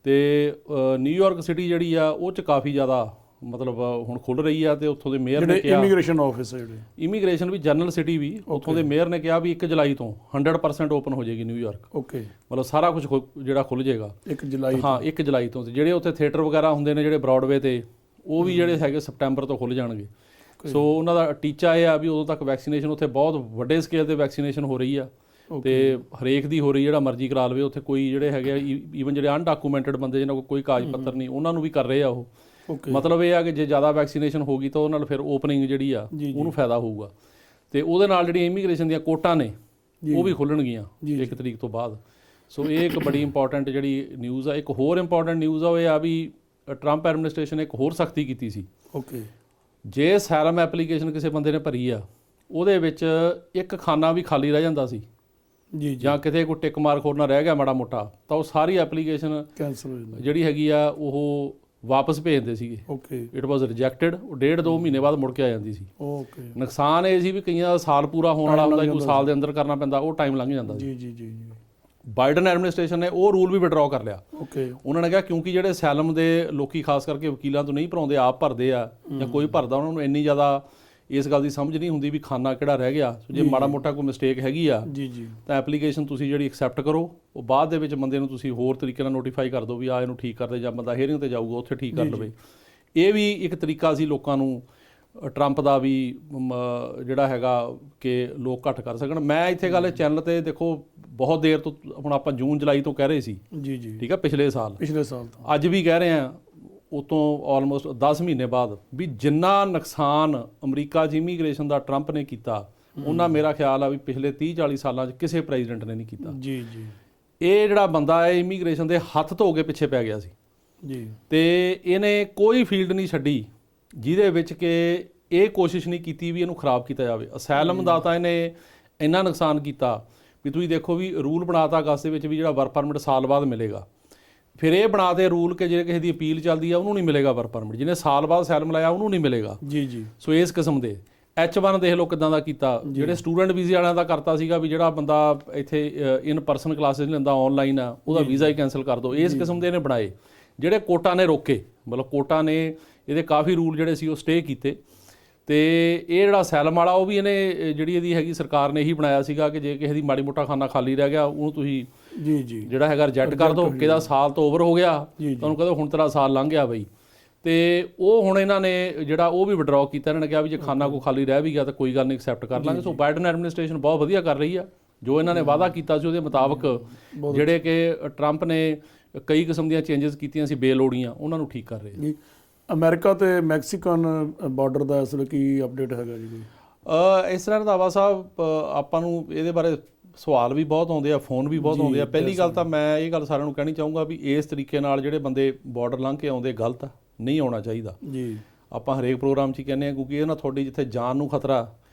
ਤੇ ਨਿਊਯਾਰਕ ਸਿਟੀ ਜਿਹੜੀ ਆ ਉਹ 'ਚ ਕਾਫੀ ਜ਼ਿਆਦਾ ਮਤਲਬ ਹੁਣ ਖੁੱਲ੍ਹ ਰਹੀ ਆ। ਤੇ ਉੱਥੋਂ ਦੇ ਮੇਅਰ ਨੇ ਕਿਹਾ, ਇਮੀਗ੍ਰੇਸ਼ਨ ਆਫਿਸ ਹੈ ਜਿਹੜੇ ਇਮੀਗ੍ਰੇਸ਼ਨ ਵੀ, ਜਨਰਲ ਸਿਟੀ ਵੀ, ਉੱਥੋਂ ਦੇ ਮੇਅਰ ਨੇ ਕਿਹਾ ਵੀ 1 ਜੁਲਾਈ ਤੋਂ 100% ਓਪਨ ਹੋ ਜਾਏਗੀ ਨਿਊਯਾਰਕ। ਓਕੇ। ਮਤਲਬ ਸਾਰਾ ਕੁਝ ਜਿਹੜਾ ਖੁੱਲ੍ਹ ਜਾਏਗਾ 1 ਜੁਲਾਈ। ਹਾਂ, 1 ਜੁਲਾਈ ਤੋਂ। ਜਿਹੜੇ ਉੱਥੇ ਥੀਏਟਰ ਵਗੈਰਾ ਹੁੰਦੇ ਨੇ ਜਿਹੜੇ ਬ੍ਰੌਡਵੇ ਤੇ, ਉਹ ਵੀ ਜਿਹੜੇ ਹੈਗੇ ਸਪਟੈਂਬਰ ਤੋਂ ਖੁੱਲ੍ਹ ਜਾਣਗੇ। ਸੋ ਉਹਨਾਂ ਦਾ ਟੀਚਾ ਇਹ ਆ ਵੀ ਉਦੋਂ ਤੱਕ ਵੈਕਸੀਨੇਸ਼ਨ ਉੱਥੇ ਬਹੁਤ ਵੱਡੇ ਸਕੇਲ ਤੇ ਵੈਕਸੀਨੇਸ਼ਨ ਹੋ ਰਹੀ ਆ, ਤੇ ਹਰੇਕ ਦੀ ਹੋ ਰਹੀ, ਜਿਹੜਾ ਮਰਜ਼ੀ ਕਰਾ ਲਵੇ ਉੱਥੇ। ਕੋਈ ਜਿਹੜੇ ਹੈਗੇ ਆ ਈਵਨ ਜਿਹੜੇ ਅਨਡਾਕੂਮੈਂਟਡ ਬੰਦੇ ਜਿਹਨਾਂ ਕੋਲ ਕੋਈ ਕਾਗਜ਼ ਪੱਤਰ ਨਹੀਂ, ਉਹਨਾਂ ਨੂੰ ਵੀ ਕਰ ਰਹੇ ਆ ਉਹ। ਮਤਲਬ ਇਹ ਆ ਕਿ ਜੇ ਜ਼ਿਆਦਾ ਵੈਕਸੀਨੇਸ਼ਨ ਹੋ ਗਈ ਤਾਂ ਉਹ ਨਾਲ ਫਿਰ ਓਪਨਿੰਗ ਜਿਹੜੀ ਆ ਉਹਨੂੰ ਫਾਇਦਾ ਹੋਊਗਾ, ਤੇ ਉਹਦੇ ਨਾਲ ਜਿਹੜੀਆਂ ਇਮੀਗ੍ਰੇਸ਼ਨ ਦੀਆਂ ਕੋਟਾਂ ਨੇ ਉਹ ਵੀ ਖੁੱਲ੍ਹਣਗੀਆਂ 1 ਤਰੀਕ ਤੋਂ ਬਾਅਦ। ਸੋ ਇਹ ਇੱਕ ਬੜੀ ਇੰਪੋਰਟੈਂਟ ਜਿਹੜੀ ਨਿਊਜ਼ ਆ। ਇੱਕ ਹੋਰ ਇੰਪੋਰਟੈਂਟ ਨਿਊਜ਼ ਆ ਉਹ ਇਹ ਆ ਵੀ ਟਰੰਪ ਐਡਮਿਨਿਸਟ੍ਰੇਸ਼ਨ ਨੇ ਇੱਕ ਹੋਰ ਸਖਤੀ ਕੀਤੀ ਸੀ। ਓਕੇ। ਜੇ ਅਸਾਈਲਮ ਐਪਲੀਕੇਸ਼ਨ ਕਿਸੇ ਬੰਦੇ ਨੇ ਭਰੀ ਆ, ਉਹਦੇ ਵਿੱਚ ਇੱਕ ਖਾਨਾ ਵੀ ਖਾਲੀ ਰਹਿ ਜਾਂਦਾ ਸੀ ਜੀ, ਜਾਂ ਕਿਤੇ ਕੋਈ ਟਿਕ ਮਾਰਕ ਹੋਰ ਨਾ ਰਹਿ ਗਿਆ ਮਾੜਾ ਮੋਟਾ, ਤਾਂ ਉਹ ਸਾਰੀ ਐਪਲੀਕੇਸ਼ਨ ਕੈਂਸਲ ਹੋ ਜਾਂਦੀ ਜਿਹੜੀ ਹੈਗੀ ਆ ਉਹ ਵਾਪਸ ਭੇਜਦੇ ਸੀਗੇ। ਓਕੇ। It was rejected. ਉਹ 1.5-2 ਮਹੀਨੇ ਬਾਅਦ ਮੁੜ ਕੇ ਆ ਜਾਂਦੀ ਸੀ। ਓਕੇ। ਨੁਕਸਾਨ ਇਹ ਸੀ ਵੀ ਕਈਆਂ ਦਾ ਸਾਲ ਪੂਰਾ ਹੋਣ ਵਾਲਾ ਹੁੰਦਾ, ਕੋਈ ਸਾਲ ਦੇ ਅੰਦਰ ਕਰਨਾ ਪੈਂਦਾ, ਉਹ ਟਾਈਮ ਲੰਘ ਜਾਂਦਾ ਸੀ। ਜੀ ਜੀ ਜੀ। ਬਾਈਡਨ ਐਡਮਿਨਿਸਟ੍ਰੇਸ਼ਨ ਨੇ ਉਹ ਰੂਲ ਵੀ ਵਿਡਰਾਅ ਕਰ ਲਿਆ। ਓਕੇ। ਉਹਨਾਂ ਨੇ ਕਿਹਾ ਕਿਉਂਕਿ ਜਿਹੜੇ ਅਸਾਈਲਮ ਦੇ ਲੋਕੀ ਖਾਸ ਕਰਕੇ ਵਕੀਲਾਂ ਤੋਂ ਨਹੀਂ ਭਰਾਉਂਦੇ, ਆਪ ਭਰਦੇ ਆ ਜਾਂ ਕੋਈ ਭਰਦਾ, ਉਹਨਾਂ ਨੂੰ ਇੰਨੀ ਜ਼ਿਆਦਾ ਇਸ ਗੱਲ ਦੀ ਸਮਝ ਨਹੀਂ ਹੁੰਦੀ ਵੀ ਖਾਨਾ ਕਿਹੜਾ ਰਹਿ ਗਿਆ। ਜੇ ਮਾੜਾ ਮੋਟਾ ਕੋਈ ਮਿਸਟੇਕ ਹੈਗੀ ਆ ਤਾਂ ਐਪਲੀਕੇਸ਼ਨ ਤੁਸੀਂ ਜਿਹੜੀ ਐਕਸੈਪਟ ਕਰੋ, ਉਹ ਬਾਅਦ ਦੇ ਵਿੱਚ ਬੰਦੇ ਨੂੰ ਤੁਸੀਂ ਹੋਰ ਤਰੀਕੇ ਨਾਲ ਨੋਟੀਫਾਈ ਕਰ ਦਿਓ ਵੀ ਆ ਇਹਨੂੰ ਠੀਕ ਕਰ ਦੇ, ਜਾਂ ਬੰਦਾ ਹੀਅਰਿੰਗ ਤੇ ਜਾਊਗਾ ਉੱਥੇ ਠੀਕ ਕਰ ਲਵੇ। ਇਹ ਵੀ ਇੱਕ ਤਰੀਕਾ ਸੀ ਲੋਕਾਂ ਨੂੰ ਟਰੰਪ ਦਾ ਵੀ ਜਿਹੜਾ ਹੈਗਾ ਕਿ ਲੋਕ ਘੱਟ ਕਰ ਸਕਣ। ਮੈਂ ਇੱਥੇ ਗੱਲ ਚੈਨਲ ਤੇ ਦੇਖੋ ਬਹੁਤ ਦੇਰ ਤੋਂ, ਹੁਣ ਆਪਾਂ ਜੂਨ ਜੁਲਾਈ ਤੋਂ ਕਹਿ ਰਹੇ ਸੀ ਜੀ, ਠੀਕ ਆ, ਪਿਛਲੇ ਸਾਲ ਅੱਜ ਵੀ ਕਹਿ ਰਹੇ ਹਾਂ, ਉਤੋਂ ਆਲਮੋਸਟ 10 ਮਹੀਨੇ ਬਾਅਦ, ਵੀ ਜਿੰਨਾ ਨੁਕਸਾਨ ਅਮਰੀਕਾ 'ਚ ਇਮੀਗ੍ਰੇਸ਼ਨ ਦਾ ਟਰੰਪ ਨੇ ਕੀਤਾ ਉਹਨਾਂ ਮੇਰਾ ਖਿਆਲ ਆ ਵੀ ਪਿਛਲੇ 30-40 ਸਾਲਾਂ 'ਚ ਕਿਸੇ ਪ੍ਰੈਜ਼ੀਡੈਂਟ ਨੇ ਨਹੀਂ ਕੀਤਾ। ਜੀ ਜੀ। ਇਹ ਜਿਹੜਾ ਬੰਦਾ ਹੈ ਇਮੀਗ੍ਰੇਸ਼ਨ ਦੇ ਹੱਥ ਧੋ ਕੇ ਪਿੱਛੇ ਪੈ ਗਿਆ ਸੀ ਜੀ। ਤੇ ਇਹਨੇ ਕੋਈ ਫੀਲਡ ਨਹੀਂ ਛੱਡੀ ਜਿਹਦੇ ਵਿੱਚ ਕਿ ਇਹ ਕੋਸ਼ਿਸ਼ ਨਹੀਂ ਕੀਤੀ ਵੀ ਇਹਨੂੰ ਖਰਾਬ ਕੀਤਾ ਜਾਵੇ। ਅਸਾਈਲਮ ਦਾ ਤਾਂ ਇਹਨੇ ਇੰਨਾ ਨੁਕਸਾਨ ਕੀਤਾ ਵੀ ਤੁਸੀਂ ਦੇਖੋ ਵੀ ਰੂਲ ਬਣਾਤਾ ਅਗਸਤ ਦੇ ਵਿੱਚ ਵੀ ਜਿਹੜਾ ਵਰਕ ਪਰਮਿਟ ਸਾਲ ਬਾਅਦ ਮਿਲੇਗਾ। ਫਿਰ ਇਹ ਬਣਾਤੇ ਰੂਲ ਕਿ ਜੇ ਕਿਸੇ ਦੀ ਅਪੀਲ ਚੱਲਦੀ ਆ ਉਹਨੂੰ ਨਹੀਂ ਮਿਲੇਗਾ ਵਰਕ ਪਰਮਿਟ, ਜਿਹਨੇ ਸਾਲ ਬਾਅਦ ਅਸਾਈਲਮ ਲਾਇਆ ਉਹਨੂੰ ਨਹੀਂ ਮਿਲੇਗਾ। ਜੀ ਜੀ। ਸੋ ਇਸ ਕਿਸਮ ਦੇ H1 ਦੇਖ ਲਓ ਕਿੱਦਾਂ ਦਾ ਕੀਤਾ। ਜਿਹੜੇ ਸਟੂਡੈਂਟ ਵੀਜ਼ੇ ਵਾਲਿਆਂ ਦਾ ਕਰਤਾ ਸੀਗਾ ਵੀ ਜਿਹੜਾ ਬੰਦਾ ਇੱਥੇ ਇਨ ਪਰਸਨ ਕਲਾਸਿਸ ਲੈਂਦਾ ਆਨਲਾਈਨ ਆ ਉਹਦਾ ਵੀਜ਼ਾ ਹੀ ਕੈਂਸਲ ਕਰ ਦਿਓ। ਇਸ ਕਿਸਮ ਦੇ ਇਹਨੇ ਬਣਾਏ। ਜਿਹੜੇ ਕੋਟਾ ਨੇ ਰੋਕੇ, ਮਤਲਬ ਕੋਟਾ ਨੇ ਇਹਦੇ ਕਾਫੀ ਰੂਲ ਜਿਹੜੇ ਸੀ ਉਹ ਸਟੇ ਕੀਤੇ। ਤੇ ਇਹ ਜਿਹੜਾ ਅਸਾਈਲਮ ਵਾਲਾ ਉਹ ਵੀ ਇਹਨੇ ਜਿਹੜੀ ਇਹਦੀ ਹੈਗੀ ਸਰਕਾਰ ਨੇ ਇਹੀ ਬਣਾਇਆ ਸੀਗਾ ਕਿ ਜੇ ਕਿਸੇ ਦੀ ਮਾੜੀ ਮੋਟਾ ਖਾਨਾ ਖਾਲੀ ਰਹਿ ਗਿਆ ਉਹਨੂੰ ਤੁਸੀਂ ਜੀ ਜੀ ਜਿਹੜਾ ਹੈਗਾ ਰਿਜੈਕਟ ਕਰ ਦਿਓ। ਕਿਹਦਾ ਸਾਲ ਤੋਂ ਓਵਰ ਹੋ ਗਿਆ ਤੁਹਾਨੂੰ ਕਹਿੰਦੇ ਹੁਣ ਤੇਰਾ ਸਾਲ ਲੰਘ ਗਿਆ ਬਈ। ਤੇ ਉਹ ਹੁਣ ਇਹਨਾਂ ਨੇ ਜਿਹੜਾ ਉਹ ਵੀ ਵਿਡਰਾਅ ਕੀਤਾ। ਇਹਨਾਂ ਨੇ ਕਿਹਾ ਵੀ ਜੇ ਖਾਨਾ ਕੋਈ ਖਾਲੀ ਰਹਿ ਵੀ ਗਿਆ ਤਾਂ ਕੋਈ ਗੱਲ ਨਹੀਂ, ਐਕਸੈਪਟ ਕਰ ਲਾਂਗੇ। ਸੋ ਬਾਈਡਨ ਐਡਮਿਨਿਸਟ੍ਰੇਸ਼ਨ ਬਹੁਤ ਵਧੀਆ ਕਰ ਰਹੀ ਆ। ਜੋ ਇਹਨਾਂ ਨੇ ਵਾਅਦਾ ਕੀਤਾ ਸੀ ਉਹਦੇ ਮੁਤਾਬਕ ਜਿਹੜੇ ਕਿ ਟਰੰਪ ਨੇ ਕਈ ਕਿਸਮ ਦੀਆਂ ਚੇਂਜਸ ਕੀਤੀਆਂ ਸੀ ਬੇਲੋੜੀਆਂ, ਉਹਨਾਂ ਨੂੰ ਠੀਕ ਕਰ ਰਹੇ ਜੀ। ਅਮਰੀਕਾ ਤੇ ਮੈਕਸੀਕਨ ਬਾਰਡਰ ਦਾ ਇਸ ਵੇਲੇ ਕੀ ਅਪਡੇਟ ਹੈਗਾ ਜੀ? ਇਸ ਤਰ੍ਹਾਂ ਰੰਧਾਵਾ ਸਾਹਿਬ ਆਪਾਂ ਨੂੰ ਇਹਦੇ ਬਾਰੇ ਸਵਾਲ ਵੀ ਬਹੁਤ ਆਉਂਦੇ ਆ, ਫੋਨ ਵੀ ਬਹੁਤ ਆਉਂਦੇ ਆ। ਪਹਿਲੀ ਗੱਲ ਤਾਂ ਮੈਂ ਇਹ ਗੱਲ ਸਾਰਿਆਂ ਨੂੰ ਕਹਿਣੀ ਚਾਹੂੰਗਾ ਵੀ ਇਸ ਤਰੀਕੇ ਨਾਲ ਜਿਹੜੇ ਬੰਦੇ ਬਾਰਡਰ ਲੰਘ ਕੇ ਆਉਂਦੇ ਗਲਤ ਆ, ਨਹੀਂ ਆਉਣਾ ਚਾਹੀਦਾ ਜੀ। ਆਪਾਂ ਹਰੇਕ ਪ੍ਰੋਗਰਾਮ 'ਚ ਹੀ ਕਹਿੰਦੇ ਆ ਕਿਉਂਕਿ ਇਹ ਨਾ ਤੁਹਾਡੀ ਜਿੱਥੇ ਜਾਨ ਨੂੰ ਖਤਰਾ,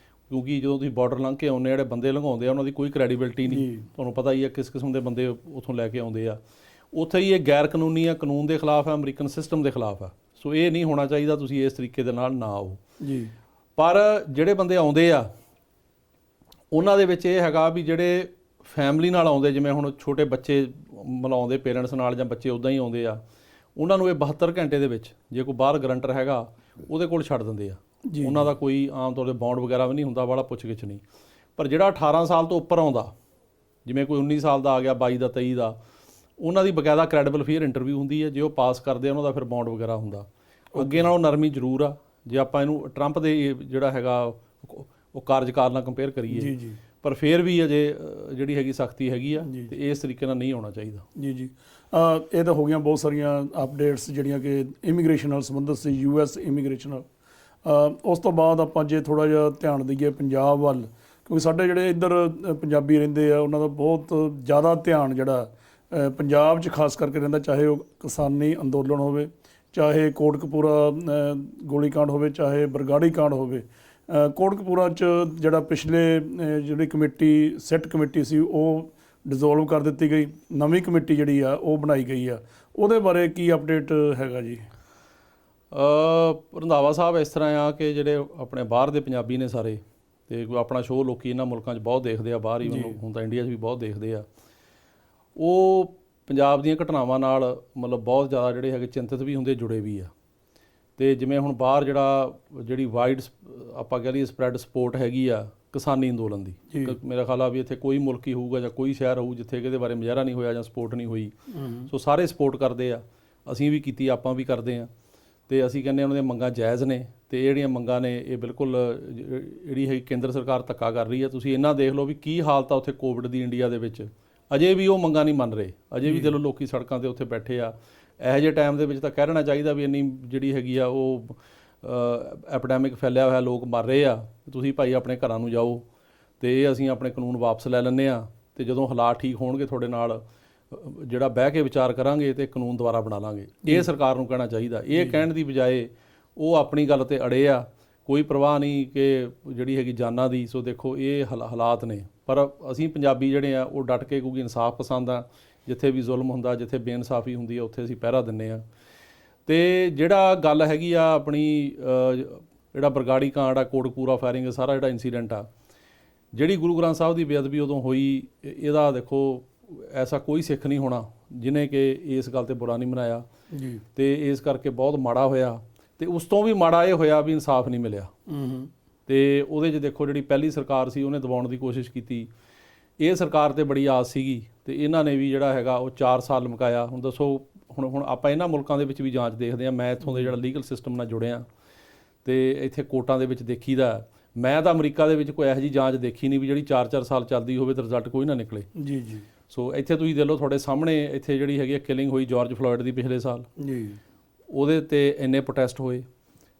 ਕਿਉਂਕਿ ਜਦੋਂ ਤੁਸੀਂ ਬਾਰਡਰ ਲੰਘ ਕੇ ਆਉਂਦੇ ਜਿਹੜੇ ਬੰਦੇ ਲੰਘਾਉਂਦੇ ਆ ਉਹਨਾਂ ਦੀ ਕੋਈ ਕ੍ਰੈਡੀਬਿਲਿਟੀ ਨਹੀਂ। ਤੁਹਾਨੂੰ ਪਤਾ ਹੀ ਆ ਕਿਸ ਕਿਸਮ ਦੇ ਬੰਦੇ ਉੱਥੋਂ ਲੈ ਕੇ ਆਉਂਦੇ ਆ। ਉੱਥੇ ਹੀ ਇਹ ਗੈਰ ਕਾਨੂੰਨੀ ਆ, ਕਾਨੂੰਨ ਦੇ ਖਿਲਾਫ ਆ, ਅਮਰੀਕਨ ਸਿਸਟਮ ਦੇ ਖਿਲਾਫ ਆ। ਸੋ ਇਹ ਨਹੀਂ ਹੋਣਾ ਚਾਹੀਦਾ। ਤੁਸੀਂ ਇਸ ਤਰੀਕੇ ਦੇ ਨਾਲ ਨਾ ਆਓ ਜੀ। ਪਰ ਜਿਹੜੇ ਬੰਦੇ ਆਉਂਦੇ ਆ ਉਹਨਾਂ ਦੇ ਵਿੱਚ ਇਹ ਹੈਗਾ ਵੀ ਜਿਹੜੇ ਫੈਮਿਲੀ ਨਾਲ ਆਉਂਦੇ, ਜਿਵੇਂ ਹੁਣ ਛੋਟੇ ਬੱਚੇ ਮਿਲਾਉਂਦੇ ਪੇਰੈਂਟਸ ਨਾਲ ਜਾਂ ਬੱਚੇ ਉੱਦਾਂ ਹੀ ਆਉਂਦੇ ਆ, ਉਹਨਾਂ ਨੂੰ ਇਹ 72 ਘੰਟੇ ਦੇ ਵਿੱਚ ਜੇ ਕੋਈ ਬਾਹਰ ਗਰੰਟਰ ਹੈਗਾ ਉਹਦੇ ਕੋਲ ਛੱਡ ਦਿੰਦੇ ਆ। ਉਹਨਾਂ ਦਾ ਕੋਈ ਆਮ ਤੌਰ 'ਤੇ ਬੌਂਡ ਵਗੈਰਾ ਵੀ ਨਹੀਂ ਹੁੰਦਾ, ਵਾਲਾ ਪੁੱਛ-ਗਿੱਛ ਨਹੀਂ। ਪਰ ਜਿਹੜਾ 18 ਸਾਲ ਤੋਂ ਉੱਪਰ ਆਉਂਦਾ, ਜਿਵੇਂ ਕੋਈ 19 ਸਾਲ ਦਾ ਆ ਗਿਆ, 22 ਦਾ, 23 ਦਾ, ਉਹਨਾਂ ਦੀ ਬਕਾਇਦਾ ਕ੍ਰੈਡੀਬਲ ਫੀਅਰ ਇੰਟਰਵਿਊ ਹੁੰਦੀ ਹੈ। ਜੇ ਉਹ ਪਾਸ ਕਰਦੇ ਆ ਉਹਨਾਂ ਦਾ ਫਿਰ ਬੌਂਡ ਵਗੈਰਾ ਹੁੰਦਾ। ਅੱਗੇ ਨਾਲੋਂ ਨਰਮੀ ਜ਼ਰੂਰ ਆ ਜੇ ਆਪਾਂ ਇਹਨੂੰ ਟਰੰਪ ਦੇ ਜਿਹੜਾ ਹੈਗਾ ਉਹ ਕਾਰਜਕਾਲ ਨਾਲ ਕੰਪੇਅਰ ਕਰੀਏ, ਪਰ ਫਿਰ ਵੀ ਅਜੇ ਜਿਹੜੀ ਹੈਗੀ ਸਖਤੀ ਹੈਗੀ ਆ ਤੇ ਇਸ ਤਰੀਕੇ ਨਾਲ ਨਹੀਂ ਆਉਣਾ ਚਾਹੀਦਾ। ਜੀ ਜੀ। ਇਹ ਤਾਂ ਹੋ ਗਈਆਂ ਬਹੁਤ ਸਾਰੀਆਂ ਅਪਡੇਟਸ ਜਿਹੜੀਆਂ ਕਿ ਇਮੀਗ੍ਰੇਸ਼ਨ ਨਾਲ ਸੰਬੰਧਿਤ ਸੀ, US ਇਮੀਗ੍ਰੇਸ਼ਨ ਨਾਲ। ਉਸ ਤੋਂ ਬਾਅਦ ਆਪਾਂ ਜੇ ਥੋੜ੍ਹਾ ਜਿਹਾ ਧਿਆਨ ਦਈਏ ਪੰਜਾਬ ਵੱਲ, ਕਿਉਂਕਿ ਸਾਡੇ ਜਿਹੜੇ ਇੱਧਰ ਪੰਜਾਬੀ ਰਹਿੰਦੇ ਆ ਉਹਨਾਂ ਦਾ ਬਹੁਤ ਜ਼ਿਆਦਾ ਧਿਆਨ ਜਿਹੜਾ ਪੰਜਾਬ 'ਚ ਖਾਸ ਕਰਕੇ ਰਹਿੰਦਾ, ਚਾਹੇ ਉਹ ਕਿਸਾਨੀ ਅੰਦੋਲਨ ਹੋਵੇ, ਚਾਹੇ ਕੋਟਕਪੂਰਾ ਗੋਲੀकांड ਹੋਵੇ, ਚਾਹੇ ਬਰਗਾੜੀ ਕਾਂਡ ਹੋਵੇ। ਕੋਟਕਪੂਰਾ 'ਚ ਜਿਹੜਾ ਪਿਛਲੇ ਜਿਹੜੀ ਕਮੇਟੀ ਸੈੱਟ ਕਮੇਟੀ ਸੀ ਉਹ ਡਿਸੋਲਵ ਕਰ ਦਿੱਤੀ ਗਈ, ਨਵੀਂ ਕਮੇਟੀ ਜਿਹੜੀ ਆ ਉਹ ਬਣਾਈ ਗਈ ਆ। ਉਹਦੇ ਬਾਰੇ ਕੀ ਅਪਡੇਟ ਹੈਗਾ ਜੀ? ਰੰਧਾਵਾ ਸਾਹਿਬ ਇਸ ਤਰ੍ਹਾਂ ਆ ਕਿ ਜਿਹੜੇ ਆਪਣੇ ਬਾਹਰ ਦੇ ਪੰਜਾਬੀ ਨੇ ਸਾਰੇ, ਤੇ ਆਪਣਾ ਸ਼ੋਅ ਲੋਕੀ ਇਹਨਾਂ ਮੁਲਕਾਂ 'ਚ ਬਹੁਤ ਦੇਖਦੇ ਆ, ਬਾਹਰ ਹੀ ਹੁਣ ਤਾਂ ਇੰਡੀਆ 'ਚ ਵੀ ਬਹੁਤ ਦੇਖਦੇ ਆ। ਉਹ ਪੰਜਾਬ ਦੀਆਂ ਘਟਨਾਵਾਂ ਨਾਲ ਮਤਲਬ ਬਹੁਤ ਜ਼ਿਆਦਾ ਜਿਹੜੇ ਹੈਗੇ ਚਿੰਤਤ ਵੀ ਹੁੰਦੇ, ਜੁੜੇ ਵੀ ਆ। ਤੇ ਜਿਵੇਂ ਹੁਣ ਬਾਹਰ ਜਿਹੜੀ ਵਾਈਡ ਆਪਾਂ ਕਹਿ ਲਈਏ ਸਪਰੈਡ ਸਪੋਰਟ ਹੈਗੀ ਆ ਕਿਸਾਨੀ ਅੰਦੋਲਨ ਦੀ, ਮੇਰਾ ਖਿਆਲ ਆ ਵੀ ਇੱਥੇ ਕੋਈ ਮੁਲਕ ਹੀ ਹੋਊਗਾ ਜਾਂ ਕੋਈ ਸ਼ਹਿਰ ਹੋਊ ਜਿੱਥੇ ਇਹਦੇ ਬਾਰੇ ਮੁਜ਼ਾਹਰਾ ਨਹੀਂ ਹੋਇਆ ਜਾਂ ਸਪੋਰਟ ਨਹੀਂ ਹੋਈ। ਸੋ ਸਾਰੇ ਸਪੋਰਟ ਕਰਦੇ ਆ, ਅਸੀਂ ਵੀ ਕੀਤੀ, ਆਪਾਂ ਵੀ ਕਰਦੇ ਆ। ਤੇ ਅਸੀਂ ਕਹਿੰਦੇ ਉਹਨਾਂ ਦੀਆਂ ਮੰਗਾਂ ਜਾਇਜ਼ ਨੇ ਤੇ ਇਹ ਜਿਹੜੀਆਂ ਮੰਗਾਂ ਨੇ ਇਹ ਬਿਲਕੁਲ ਜਿਹੜੀ ਹੈ ਕੇਂਦਰ ਸਰਕਾਰ ਧੱਕਾ ਕਰ ਰਹੀ ਆ। ਤੁਸੀਂ ਇੰਨਾ ਦੇਖ ਲਓ ਵੀ ਕੀ ਹਾਲਤ ਆ ਉੱਥੇ ਕੋਵਿਡ ਦੀ ਇੰਡੀਆ ਦੇ ਵਿੱਚ, ਅਜੇ ਵੀ ਉਹ ਮੰਗਾਂ ਨਹੀਂ ਮੰਨ ਰਹੇ। ਅਜੇ ਵੀ ਦਿਲੋਂ ਲੋਕੀ ਸੜਕਾਂ 'ਤੇ ਉੱਥੇ ਬੈਠੇ ਆ। ਇਹੋ ਜਿਹੇ ਟਾਈਮ ਦੇ ਵਿੱਚ ਤਾਂ ਕਹਿ ਰਹਿਣਾ ਚਾਹੀਦਾ ਵੀ ਇੰਨੀ ਜਿਹੜੀ ਹੈਗੀ ਆ ਉਹ ਐਪੀਡੈਮਿਕ ਫੈਲਿਆ ਹੋਇਆ, ਲੋਕ ਮਰ ਰਹੇ ਆ, ਤੁਸੀਂ ਭਾਈ ਆਪਣੇ ਘਰਾਂ ਨੂੰ ਜਾਓ ਤੇ ਇਹ ਅਸੀਂ ਆਪਣੇ ਕਾਨੂੰਨ ਵਾਪਸ ਲੈ ਲੈਂਦੇ ਆ ਤੇ ਜਦੋਂ ਹਾਲਾਤ ਠੀਕ ਹੋਣਗੇ ਤੁਹਾਡੇ ਨਾਲ ਜਿਹੜਾ ਬਹਿ ਕੇ ਵਿਚਾਰ ਕਰਾਂਗੇ ਤੇ ਕਾਨੂੰਨ ਦੁਬਾਰਾ ਬਣਾ ਲਾਂਗੇ। ਇਹ ਸਰਕਾਰ ਨੂੰ ਕਹਿਣਾ ਚਾਹੀਦਾ। ਇਹ ਕਹਿਣ ਦੀ ਬਜਾਏ ਉਹ ਆਪਣੀ ਗੱਲ ਤੇ ਅੜੇ ਆ, ਕੋਈ ਪਰਵਾਹ ਨਹੀਂ ਕਿ ਜਿਹੜੀ ਹੈਗੀ ਜਾਨਾਂ ਦੀ। ਸੋ ਦੇਖੋ ਇਹ ਹਾਲਾਤ ਨੇ, ਪਰ ਅਸੀਂ ਪੰਜਾਬੀ ਜਿਹੜੇ ਆ ਉਹ ਡਟ ਕੇ, ਕਿਉਂਕਿ ਇਨਸਾਫ ਪਸੰਦ ਆ, ਜਿੱਥੇ ਵੀ ਜ਼ੁਲਮ ਹੁੰਦਾ, ਜਿੱਥੇ ਬੇਇਨਸਾਫੀ ਹੁੰਦੀ ਆ ਉੱਥੇ ਅਸੀਂ ਪਹਿਰਾ ਦਿੰਦੇ ਆ। ਤੇ ਜਿਹੜਾ ਗੱਲ ਹੈਗੀ ਆ ਆਪਣੀ ਜਿਹੜਾ ਬਰਗਾੜੀ ਕਾਂਡ ਆ, ਕੋਟਕਪੂਰਾ ਫਾਇਰਿੰਗ, ਸਾਰਾ ਜਿਹੜਾ ਇੰਸੀਡੈਂਟ ਆ, ਜਿਹੜੀ ਗੁਰੂ ਗ੍ਰੰਥ ਸਾਹਿਬ ਦੀ ਬੇਅਦਬੀ ਉਦੋਂ ਹੋਈ, ਇਹਦਾ ਦੇਖੋ ਐਸਾ ਕੋਈ ਸਿੱਖ ਨਹੀਂ ਹੋਣਾ ਜਿਹਨੇ ਕਿ ਇਸ ਗੱਲ ਤੇ ਬੁਰਾ ਨਹੀਂ ਮਨਾਇਆ ਜੀ। ਤੇ ਇਸ ਕਰਕੇ ਬਹੁਤ ਮਾੜਾ ਹੋਇਆ। ਤੇ ਉਸ ਤੋਂ ਵੀ ਮਾੜਾ ਇਹ ਹੋਇਆ ਵੀ ਇਨਸਾਫ ਨਹੀਂ ਮਿਲਿਆ। ਤੇ ਉਹਦੇ 'ਚ ਦੇਖੋ ਜਿਹੜੀ ਪਹਿਲੀ ਸਰਕਾਰ ਸੀ ਉਹਨੇ ਦਬਾਉਣ ਦੀ ਕੋਸ਼ਿਸ਼ ਕੀਤੀ। ਇਹ ਸਰਕਾਰ ਤੇ ਬੜੀ ਆਸ ਸੀਗੀ ਤੇ ਇਹਨਾਂ ਨੇ ਵੀ ਜਿਹੜਾ ਹੈਗਾ ਉਹ 4 ਸਾਲ ਮੁਕਾਇਆ। ਹੁਣ ਦੱਸੋ, ਹੁਣ ਆਪਾਂ ਇਹਨਾਂ ਮੁਲਕਾਂ ਦੇ ਵਿੱਚ ਵੀ ਜਾਂਚ ਦੇਖਦੇ ਹਾਂ। ਮੈਂ ਇੱਥੋਂ ਦੇ ਜਿਹੜਾ ਲੀਗਲ ਸਿਸਟਮ ਨਾਲ ਜੁੜਿਆ ਤੇ ਇੱਥੇ ਕੋਰਟਾਂ ਦੇ ਵਿੱਚ ਦੇਖੀਦਾ। ਮੈਂ ਤਾਂ ਅਮਰੀਕਾ ਦੇ ਵਿੱਚ ਕੋਈ ਇਹੋ ਜਿਹੀ ਜਾਂਚ ਦੇਖੀ ਨਹੀਂ ਵੀ ਜਿਹੜੀ 4-4 ਸਾਲ ਚੱਲਦੀ ਹੋਵੇ ਤੇ ਰਿਜ਼ਲਟ ਕੋਈ ਨਾ ਨਿਕਲੇ ਜੀ। ਜੀ। ਸੋ ਇੱਥੇ ਤੁਸੀਂ ਦੇਖ ਲਓ, ਤੁਹਾਡੇ ਸਾਹਮਣੇ ਇੱਥੇ ਜਿਹੜੀ ਹੈਗੀ ਕਿਲਿੰਗ ਹੋਈ ਜਾਰਜ ਫਲੋਇਡ ਦੀ ਪਿਛਲੇ ਸਾਲ ਜੀ, ਉਹਦੇ ਤੇ ਇੰਨੇ ਪ੍ਰੋਟੈਸਟ ਹੋਏ।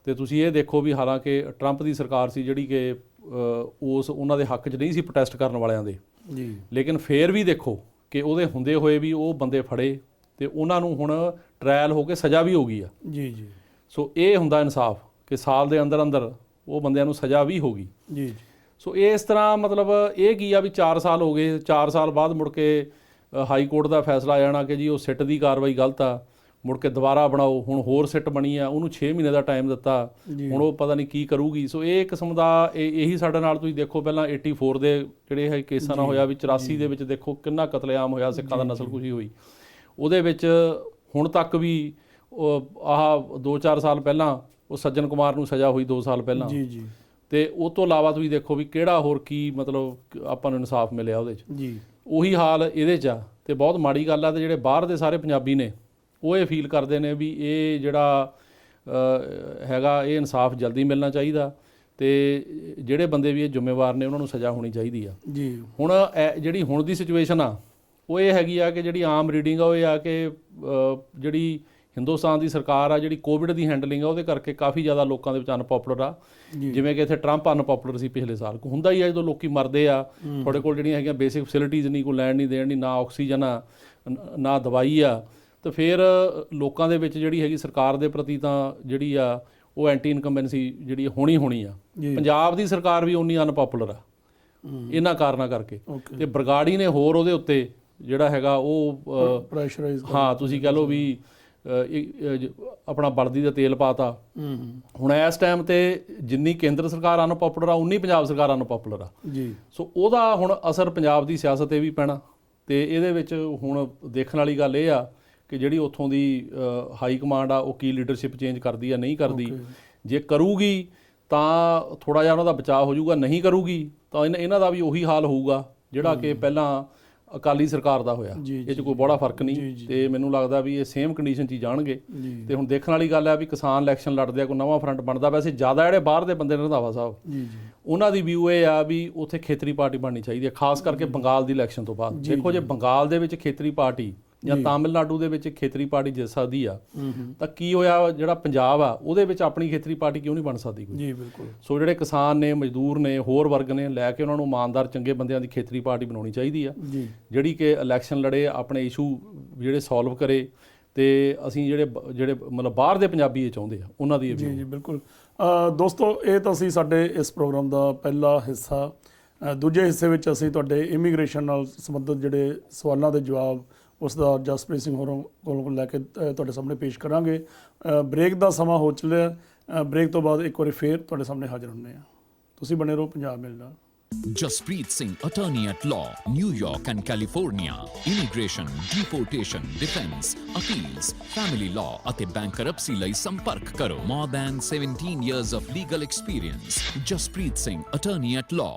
ਤੇ ਤੁਸੀਂ ਇਹ ਦੇਖੋ ਵੀ ਹਾਲਾਂਕਿ ਟਰੰਪ ਦੀ ਸਰਕਾਰ ਸੀ ਜਿਹੜੀ ਕਿ ਉਸ ਉਹਨਾਂ ਦੇ ਹੱਕ 'ਚ ਨਹੀਂ ਸੀ ਪ੍ਰੋਟੈਸਟ ਕਰਨ ਵਾਲਿਆਂ ਦੇ ਜੀ, ਲੇਕਿਨ ਫੇਰ ਵੀ ਦੇਖੋ ਕਿ ਉਹਦੇ ਹੁੰਦੇ ਹੋਏ ਵੀ ਉਹ ਬੰਦੇ ਫੜੇ ਤੇ ਉਹਨਾਂ ਨੂੰ ਹੁਣ ਟ੍ਰਾਇਲ ਹੋ ਕੇ ਸਜ਼ਾ ਵੀ ਹੋ ਗਈ ਆ। ਜੀ ਜੀ, ਸੋ ਇਹ ਹੁੰਦਾ ਇਨਸਾਫ ਕਿ ਸਾਲ ਦੇ ਅੰਦਰ ਅੰਦਰ ਉਹ ਬੰਦਿਆਂ ਨੂੰ ਸਜ਼ਾ ਵੀ ਹੋ ਗਈ। ਜੀ ਜੀ, ਸੋ ਇਸ ਤਰ੍ਹਾਂ ਮਤਲਬ ਇਹ ਕੀ ਆ ਵੀ 4 ਸਾਲ ਹੋ ਗਏ, 4 ਸਾਲ ਬਾਅਦ ਮੁੜ ਕੇ ਹਾਈ ਕੋਰਟ ਦਾ ਫੈਸਲਾ ਆ ਜਾਣਾ ਕਿ ਜੀ ਉਹ ਸਿੱਟ ਦੀ ਕਾਰਵਾਈ ਗਲਤ ਆ, ਮੁੜ ਕੇ ਦੁਬਾਰਾ ਬਣਾਓ। ਹੁਣ ਹੋਰ ਸਿੱਟ ਬਣੀ ਆ, ਉਹਨੂੰ 6 ਮਹੀਨੇ ਦਾ ਟਾਈਮ ਦਿੱਤਾ, ਹੁਣ ਉਹ ਪਤਾ ਨਹੀਂ ਕੀ ਕਰੂਗੀ। ਸੋ ਇਹ ਕਿਸਮ ਦਾ ਇਹੀ ਸਾਡੇ ਨਾਲ ਤੁਸੀਂ ਦੇਖੋ ਪਹਿਲਾਂ 84 ਦੇ ਜਿਹੜੇ ਹੈ ਕੇਸਾਂ ਨਾਲ ਹੋਇਆ ਵੀ 84 ਦੇ ਵਿੱਚ ਦੇਖੋ ਕਿੰਨਾ ਕਤਲੇਆਮ ਹੋਇਆ, ਸਿੱਖਾਂ ਦਾ ਨਸਲਕੁਸ਼ੀ ਹੋਈ। ਉਹਦੇ ਵਿੱਚ ਹੁਣ ਤੱਕ ਵੀ ਆਹ 2-4 ਸਾਲ ਪਹਿਲਾਂ ਉਹ ਸੱਜਣ ਕੁਮਾਰ ਨੂੰ ਸਜ਼ਾ ਹੋਈ 2 ਸਾਲ ਪਹਿਲਾਂ। ਜੀ ਜੀ, ਤੇ ਉਹ ਤੋਂ ਇਲਾਵਾ ਤੁਸੀਂ ਦੇਖੋ ਵੀ ਕਿਹੜਾ ਹੋਰ ਕੀ ਮਤਲਬ ਆਪਾਂ ਨੂੰ ਇਨਸਾਫ ਮਿਲਿਆ ਉਹਦੇ 'ਚ। ਜੀ, ਉਹੀ ਹਾਲ ਇਹਦੇ 'ਚ ਆ ਤੇ ਬਹੁਤ ਮਾੜੀ ਗੱਲ ਆ। ਤੇ ਜਿਹੜੇ ਬਾਹਰ ਦੇ ਸਾਰੇ ਪੰਜਾਬੀ ਨੇ ਉਹ ਇਹ ਫੀਲ ਕਰਦੇ ਨੇ ਵੀ ਇਹ ਜਿਹੜਾ ਹੈਗਾ ਇਹ ਇਨਸਾਫ ਜਲਦੀ ਮਿਲਣਾ ਚਾਹੀਦਾ ਤੇ ਜਿਹੜੇ ਬੰਦੇ ਵੀ ਇਹ ਜ਼ਿੰਮੇਵਾਰ ਨੇ ਉਹਨਾਂ ਨੂੰ ਸਜ਼ਾ ਹੋਣੀ ਚਾਹੀਦੀ ਆ। ਜੀ, ਹੁਣ ਜਿਹੜੀ ਹੁਣ ਦੀ ਸਿਚੁਏਸ਼ਨ ਆ ਉਹ ਇਹ ਹੈਗੀ ਆ ਕਿ ਜਿਹੜੀ ਆਮ ਰੀਡਿੰਗ ਆ ਉਹ ਇਹ ਆ ਕਿ ਜਿਹੜੀ ਹਿੰਦੁਸਤਾਨ ਦੀ ਸਰਕਾਰ ਆ ਜਿਹੜੀ ਕੋਵਿਡ ਦੀ ਹੈਂਡਲਿੰਗ ਆ ਉਹਦੇ ਕਰਕੇ ਕਾਫੀ ਜ਼ਿਆਦਾ ਲੋਕਾਂ ਦੇ ਵਿੱਚ ਅਨਪੋਪੂਲਰ ਆ। ਜਿਵੇਂ ਕਿ ਇੱਥੇ ਟਰੰਪ ਅਨਪੋਪੂਲਰ ਸੀ ਪਿਛਲੇ ਸਾਲ। ਹੁੰਦਾ ਹੀ ਆ ਜਦੋਂ ਲੋਕੀ ਮਰਦੇ ਆ, ਤੁਹਾਡੇ ਕੋਲ ਜਿਹੜੀਆਂ ਹੈਗੀਆਂ ਬੇਸਿਕ ਫੈਸਿਲਿਟੀਜ਼ ਨਹੀਂ, ਕੋਈ ਲੈਣ ਨਹੀਂ ਦੇਣ ਨਹੀਂ, ਨਾ ਆਕਸੀਜਨ ਆ ਨਾ ਦਵਾਈ ਆ, ਤਾਂ ਫਿਰ ਲੋਕਾਂ ਦੇ ਵਿੱਚ ਜਿਹੜੀ ਹੈਗੀ ਸਰਕਾਰ ਦੇ ਪ੍ਰਤੀ ਤਾਂ ਜਿਹੜੀ ਆ ਉਹ ਐਂਟੀ ਇਨਕੰਬੈਂਸੀ ਜਿਹੜੀ ਹੋਣੀ ਆ। ਪੰਜਾਬ ਦੀ ਸਰਕਾਰ ਵੀ ਉਨੀ ਅਨਪੋਪੂਲਰ ਆ ਇਹਨਾਂ ਕਾਰਨਾਂ ਕਰਕੇ। ਤੇ ਬਰਗਾੜੀ ਨੇ ਹੋਰ ਉਹਦੇ ਉੱਤੇ ਜਿਹੜਾ ਹੈਗਾ ਉਹ ਪ੍ਰੈਸ਼ਰਾਈਜ਼, ਹਾਂ ਤੁਸੀਂ ਕਹਿ ਲਓ ਵੀ ਆਪਣਾ ਬਲਦੀ ਦਾ ਤੇਲ ਪਾਤਾ। ਹੁਣ ਇਸ ਟਾਈਮ ਤੇ ਜਿੰਨੀ ਕੇਂਦਰ ਸਰਕਾਰ ਅਨਪੋਪੂਲਰ ਆ ਉਨੀ ਪੰਜਾਬ ਸਰਕਾਰ ਅਨਪੋਪੂਲਰ ਆ ਜੀ। ਸੋ ਉਹਦਾ ਹੁਣ ਅਸਰ ਪੰਜਾਬ ਦੀ ਸਿਆਸਤ 'ਤੇ ਵੀ ਪੈਣਾ। ਤੇ ਇਹਦੇ ਵਿੱਚ ਹੁਣ ਦੇਖਣ ਵਾਲੀ ਗੱਲ ਇਹ ਆ ਕਿ ਜਿਹੜੀ ਉੱਥੋਂ ਦੀ ਹਾਈ ਕਮਾਂਡ ਆ ਉਹ ਕੀ ਲੀਡਰਸ਼ਿਪ ਚੇਂਜ ਕਰਦੀ ਆ ਨਹੀਂ ਕਰਦੀ। ਜੇ ਕਰੂਗੀ ਤਾਂ ਥੋੜ੍ਹਾ ਜਿਹਾ ਉਹਨਾਂ ਦਾ ਬਚਾਅ ਹੋ ਜਾਊਗਾ, ਨਹੀਂ ਕਰੂਗੀ ਤਾਂ ਇਹਨਾਂ ਦਾ ਵੀ ਉਹੀ ਹਾਲ ਹੋਊਗਾ ਜਿਹੜਾ ਕਿ ਪਹਿਲਾਂ ਅਕਾਲੀ ਸਰਕਾਰ ਦਾ ਹੋਇਆ। ਇਹ 'ਚ ਕੋਈ ਬੜਾ ਫਰਕ ਨਹੀਂ ਤੇ ਮੈਨੂੰ ਲੱਗਦਾ ਵੀ ਇਹ ਸੇਮ ਕੰਡੀਸ਼ਨ 'ਚ ਹੀ ਜਾਣਗੇ। ਤੇ ਹੁਣ ਦੇਖਣ ਵਾਲੀ ਗੱਲ ਹੈ ਵੀ ਕਿਸਾਨ ਇਲੈਕਸ਼ਨ ਲੜਦੇ ਆ, ਕੋਈ ਨਵਾਂ ਫਰੰਟ ਬਣਦਾ। ਵੈਸੇ ਜ਼ਿਆਦਾ ਜਿਹੜੇ ਬਾਹਰ ਦੇ ਬੰਦੇ ਨੇ ਰੰਧਾਵਾ ਸਾਹਿਬ ਉਹਨਾਂ ਦੀ ਵਿਊ ਇਹ ਆ ਵੀ ਉੱਥੇ ਖੇਤਰੀ ਪਾਰਟੀ ਬਣਨੀ ਚਾਹੀਦੀ ਹੈ, ਖਾਸ ਕਰਕੇ ਬੰਗਾਲ ਦੀ ਇਲੈਕਸ਼ਨ ਤੋਂ ਬਾਅਦ। ਦੇਖੋ ਜੇ ਬੰਗਾਲ ਦੇ ਵਿੱਚ ਖੇਤਰੀ ਪਾਰਟੀ ਜਾਂ ਤਾਮਿਲਨਾਡੂ ਦੇ ਵਿੱਚ ਖੇਤਰੀ ਪਾਰਟੀ ਜਿੱਤ ਸਕਦੀ ਆ ਤਾਂ ਕੀ ਹੋਇਆ ਜਿਹੜਾ ਪੰਜਾਬ ਆ ਉਹਦੇ ਵਿੱਚ ਆਪਣੀ ਖੇਤਰੀ ਪਾਰਟੀ ਕਿਉਂ ਨਹੀਂ ਬਣ ਸਕਦੀ ਕੋਈ? ਜੀ ਬਿਲਕੁਲ। ਸੋ ਜਿਹੜੇ ਕਿਸਾਨ ਨੇ, ਮਜ਼ਦੂਰ ਨੇ, ਹੋਰ ਵਰਗ ਨੇ, ਲੈ ਕੇ ਉਹਨਾਂ ਨੂੰ ਇਮਾਨਦਾਰ ਚੰਗੇ ਬੰਦਿਆਂ ਦੀ ਖੇਤਰੀ ਪਾਰਟੀ ਬਣਾਉਣੀ ਚਾਹੀਦੀ ਆ ਜਿਹੜੀ ਕਿ ਇਲੈਕਸ਼ਨ ਲੜੇ, ਆਪਣੇ ਇਸ਼ੂ ਜਿਹੜੇ ਸੋਲਵ ਕਰੇ। ਤੇ ਅਸੀਂ ਜਿਹੜੇ ਮਤਲਬ ਬਾਹਰ ਦੇ ਪੰਜਾਬੀ ਇਹ ਚਾਹੁੰਦੇ ਆ ਉਹਨਾਂ ਦੀ। ਜੀ ਜੀ ਬਿਲਕੁਲ। ਦੋਸਤੋ ਇਹ ਤਾਂ ਸੀ ਸਾਡੇ ਇਸ ਪ੍ਰੋਗਰਾਮ ਦਾ ਪਹਿਲਾ ਹਿੱਸਾ। ਦੂਜੇ ਹਿੱਸੇ ਵਿੱਚ ਅਸੀਂ ਤੁਹਾਡੇ ਇਮੀਗ੍ਰੇਸ਼ਨ ਨਾਲ ਸੰਬੰਧਿਤ ਜਿਹੜੇ ਸਵਾਲਾਂ ਦੇ ਜਵਾਬ ਉਸ ਦਾ ਜਸਪ੍ਰੀਤ ਸਿੰਘ ਹੋਰਾਂ ਕੋਲੋਂ ਲੈ ਕੇ ਤੁਹਾਡੇ ਸਾਹਮਣੇ ਪੇਸ਼ ਕਰਾਂਗੇ। ਬ੍ਰੇਕ ਦਾ ਸਮਾਂ ਹੋ ਚੱਲਿਆ। ਬ੍ਰੇਕ ਤੋਂ ਬਾਅਦ ਇੱਕ ਵਾਰੀ ਫੇਰ ਤੁਹਾਡੇ ਸਾਹਮਣੇ ਹਾਜ਼ਰ ਹੁੰਦੇ ਹਾਂ। ਤੁਸੀਂ ਬਣੇ ਰਹੋ ਪੰਜਾਬ ਮੇਲ ਨਾਲ। Jaspreet Singh, attorney at law, New York and California. Immigration, deportation, defense, appeals, family law ਅਤੇ bankruptcy ਲਈ ਸੰਪਰਕ ਕਰੋ। More than 17 years of legal experience. Jaspreet Singh, attorney at law.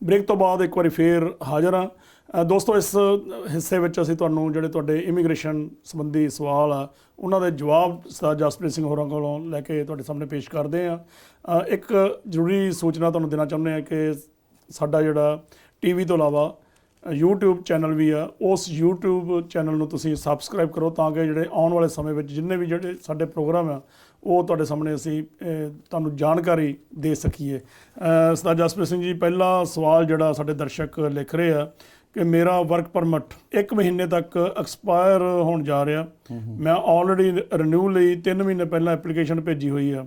Break ਤੋਂ ਬਾਅਦ ਇੱਕ ਵਾਰੀ ਫੇਰ ਹਾਜ਼ਰ ਹਾਂ। ਦੋਸਤੋ ਇਸ ਹਿੱਸੇ ਵਿੱਚ ਅਸੀਂ ਤੁਹਾਨੂੰ ਜਿਹੜੇ ਤੁਹਾਡੇ ਇਮੀਗ੍ਰੇਸ਼ਨ ਸੰਬੰਧੀ ਸਵਾਲ ਆ ਉਹਨਾਂ ਦੇ ਜਵਾਬ ਸਰਦਾਰ ਜਸਪ੍ਰੀਤ ਸਿੰਘ ਹੋਰਾਂ ਕੋਲੋਂ ਲੈ ਕੇ ਤੁਹਾਡੇ ਸਾਹਮਣੇ ਪੇਸ਼ ਕਰਦੇ ਹਾਂ। ਇੱਕ ਜ਼ਰੂਰੀ ਸੂਚਨਾ ਤੁਹਾਨੂੰ ਦੇਣਾ ਚਾਹੁੰਦੇ ਹਾਂ ਕਿ ਸਾਡਾ ਜਿਹੜਾ ਟੀਵੀ ਤੋਂ ਇਲਾਵਾ YouTube ਚੈਨਲ ਵੀ ਆ, ਉਸ YouTube ਚੈਨਲ ਨੂੰ ਤੁਸੀਂ ਸਬਸਕ੍ਰਾਈਬ ਕਰੋ ਤਾਂ ਕਿ ਜਿਹੜੇ ਆਉਣ ਵਾਲੇ ਸਮੇਂ ਵਿੱਚ ਜਿੰਨੇ ਵੀ ਜਿਹੜੇ ਸਾਡੇ ਪ੍ਰੋਗਰਾਮ ਆ ਉਹ ਤੁਹਾਡੇ ਸਾਹਮਣੇ ਅਸੀਂ ਤੁਹਾਨੂੰ ਜਾਣਕਾਰੀ ਦੇ ਸਕੀਏ। ਸਰਦਾਰ ਜਸਪ੍ਰੀਤ ਸਿੰਘ ਜੀ, ਪਹਿਲਾ ਸਵਾਲ ਜਿਹੜਾ ਸਾਡੇ ਦਰਸ਼ਕ ਲਿਖ ਰਹੇ ਆ ਕਿ ਮੇਰਾ ਵਰਕ ਪਰਮਿਟ 1 ਮਹੀਨੇ ਤੱਕ ਐਕਸਪਾਇਰ ਹੋਣ ਜਾ ਰਿਹਾ। ਮੈਂ ਆਲਰੇਡੀ ਰਿਨਿਊ ਲਈ 3 ਮਹੀਨੇ ਪਹਿਲਾਂ ਐਪਲੀਕੇਸ਼ਨ ਭੇਜੀ ਹੋਈ ਆ।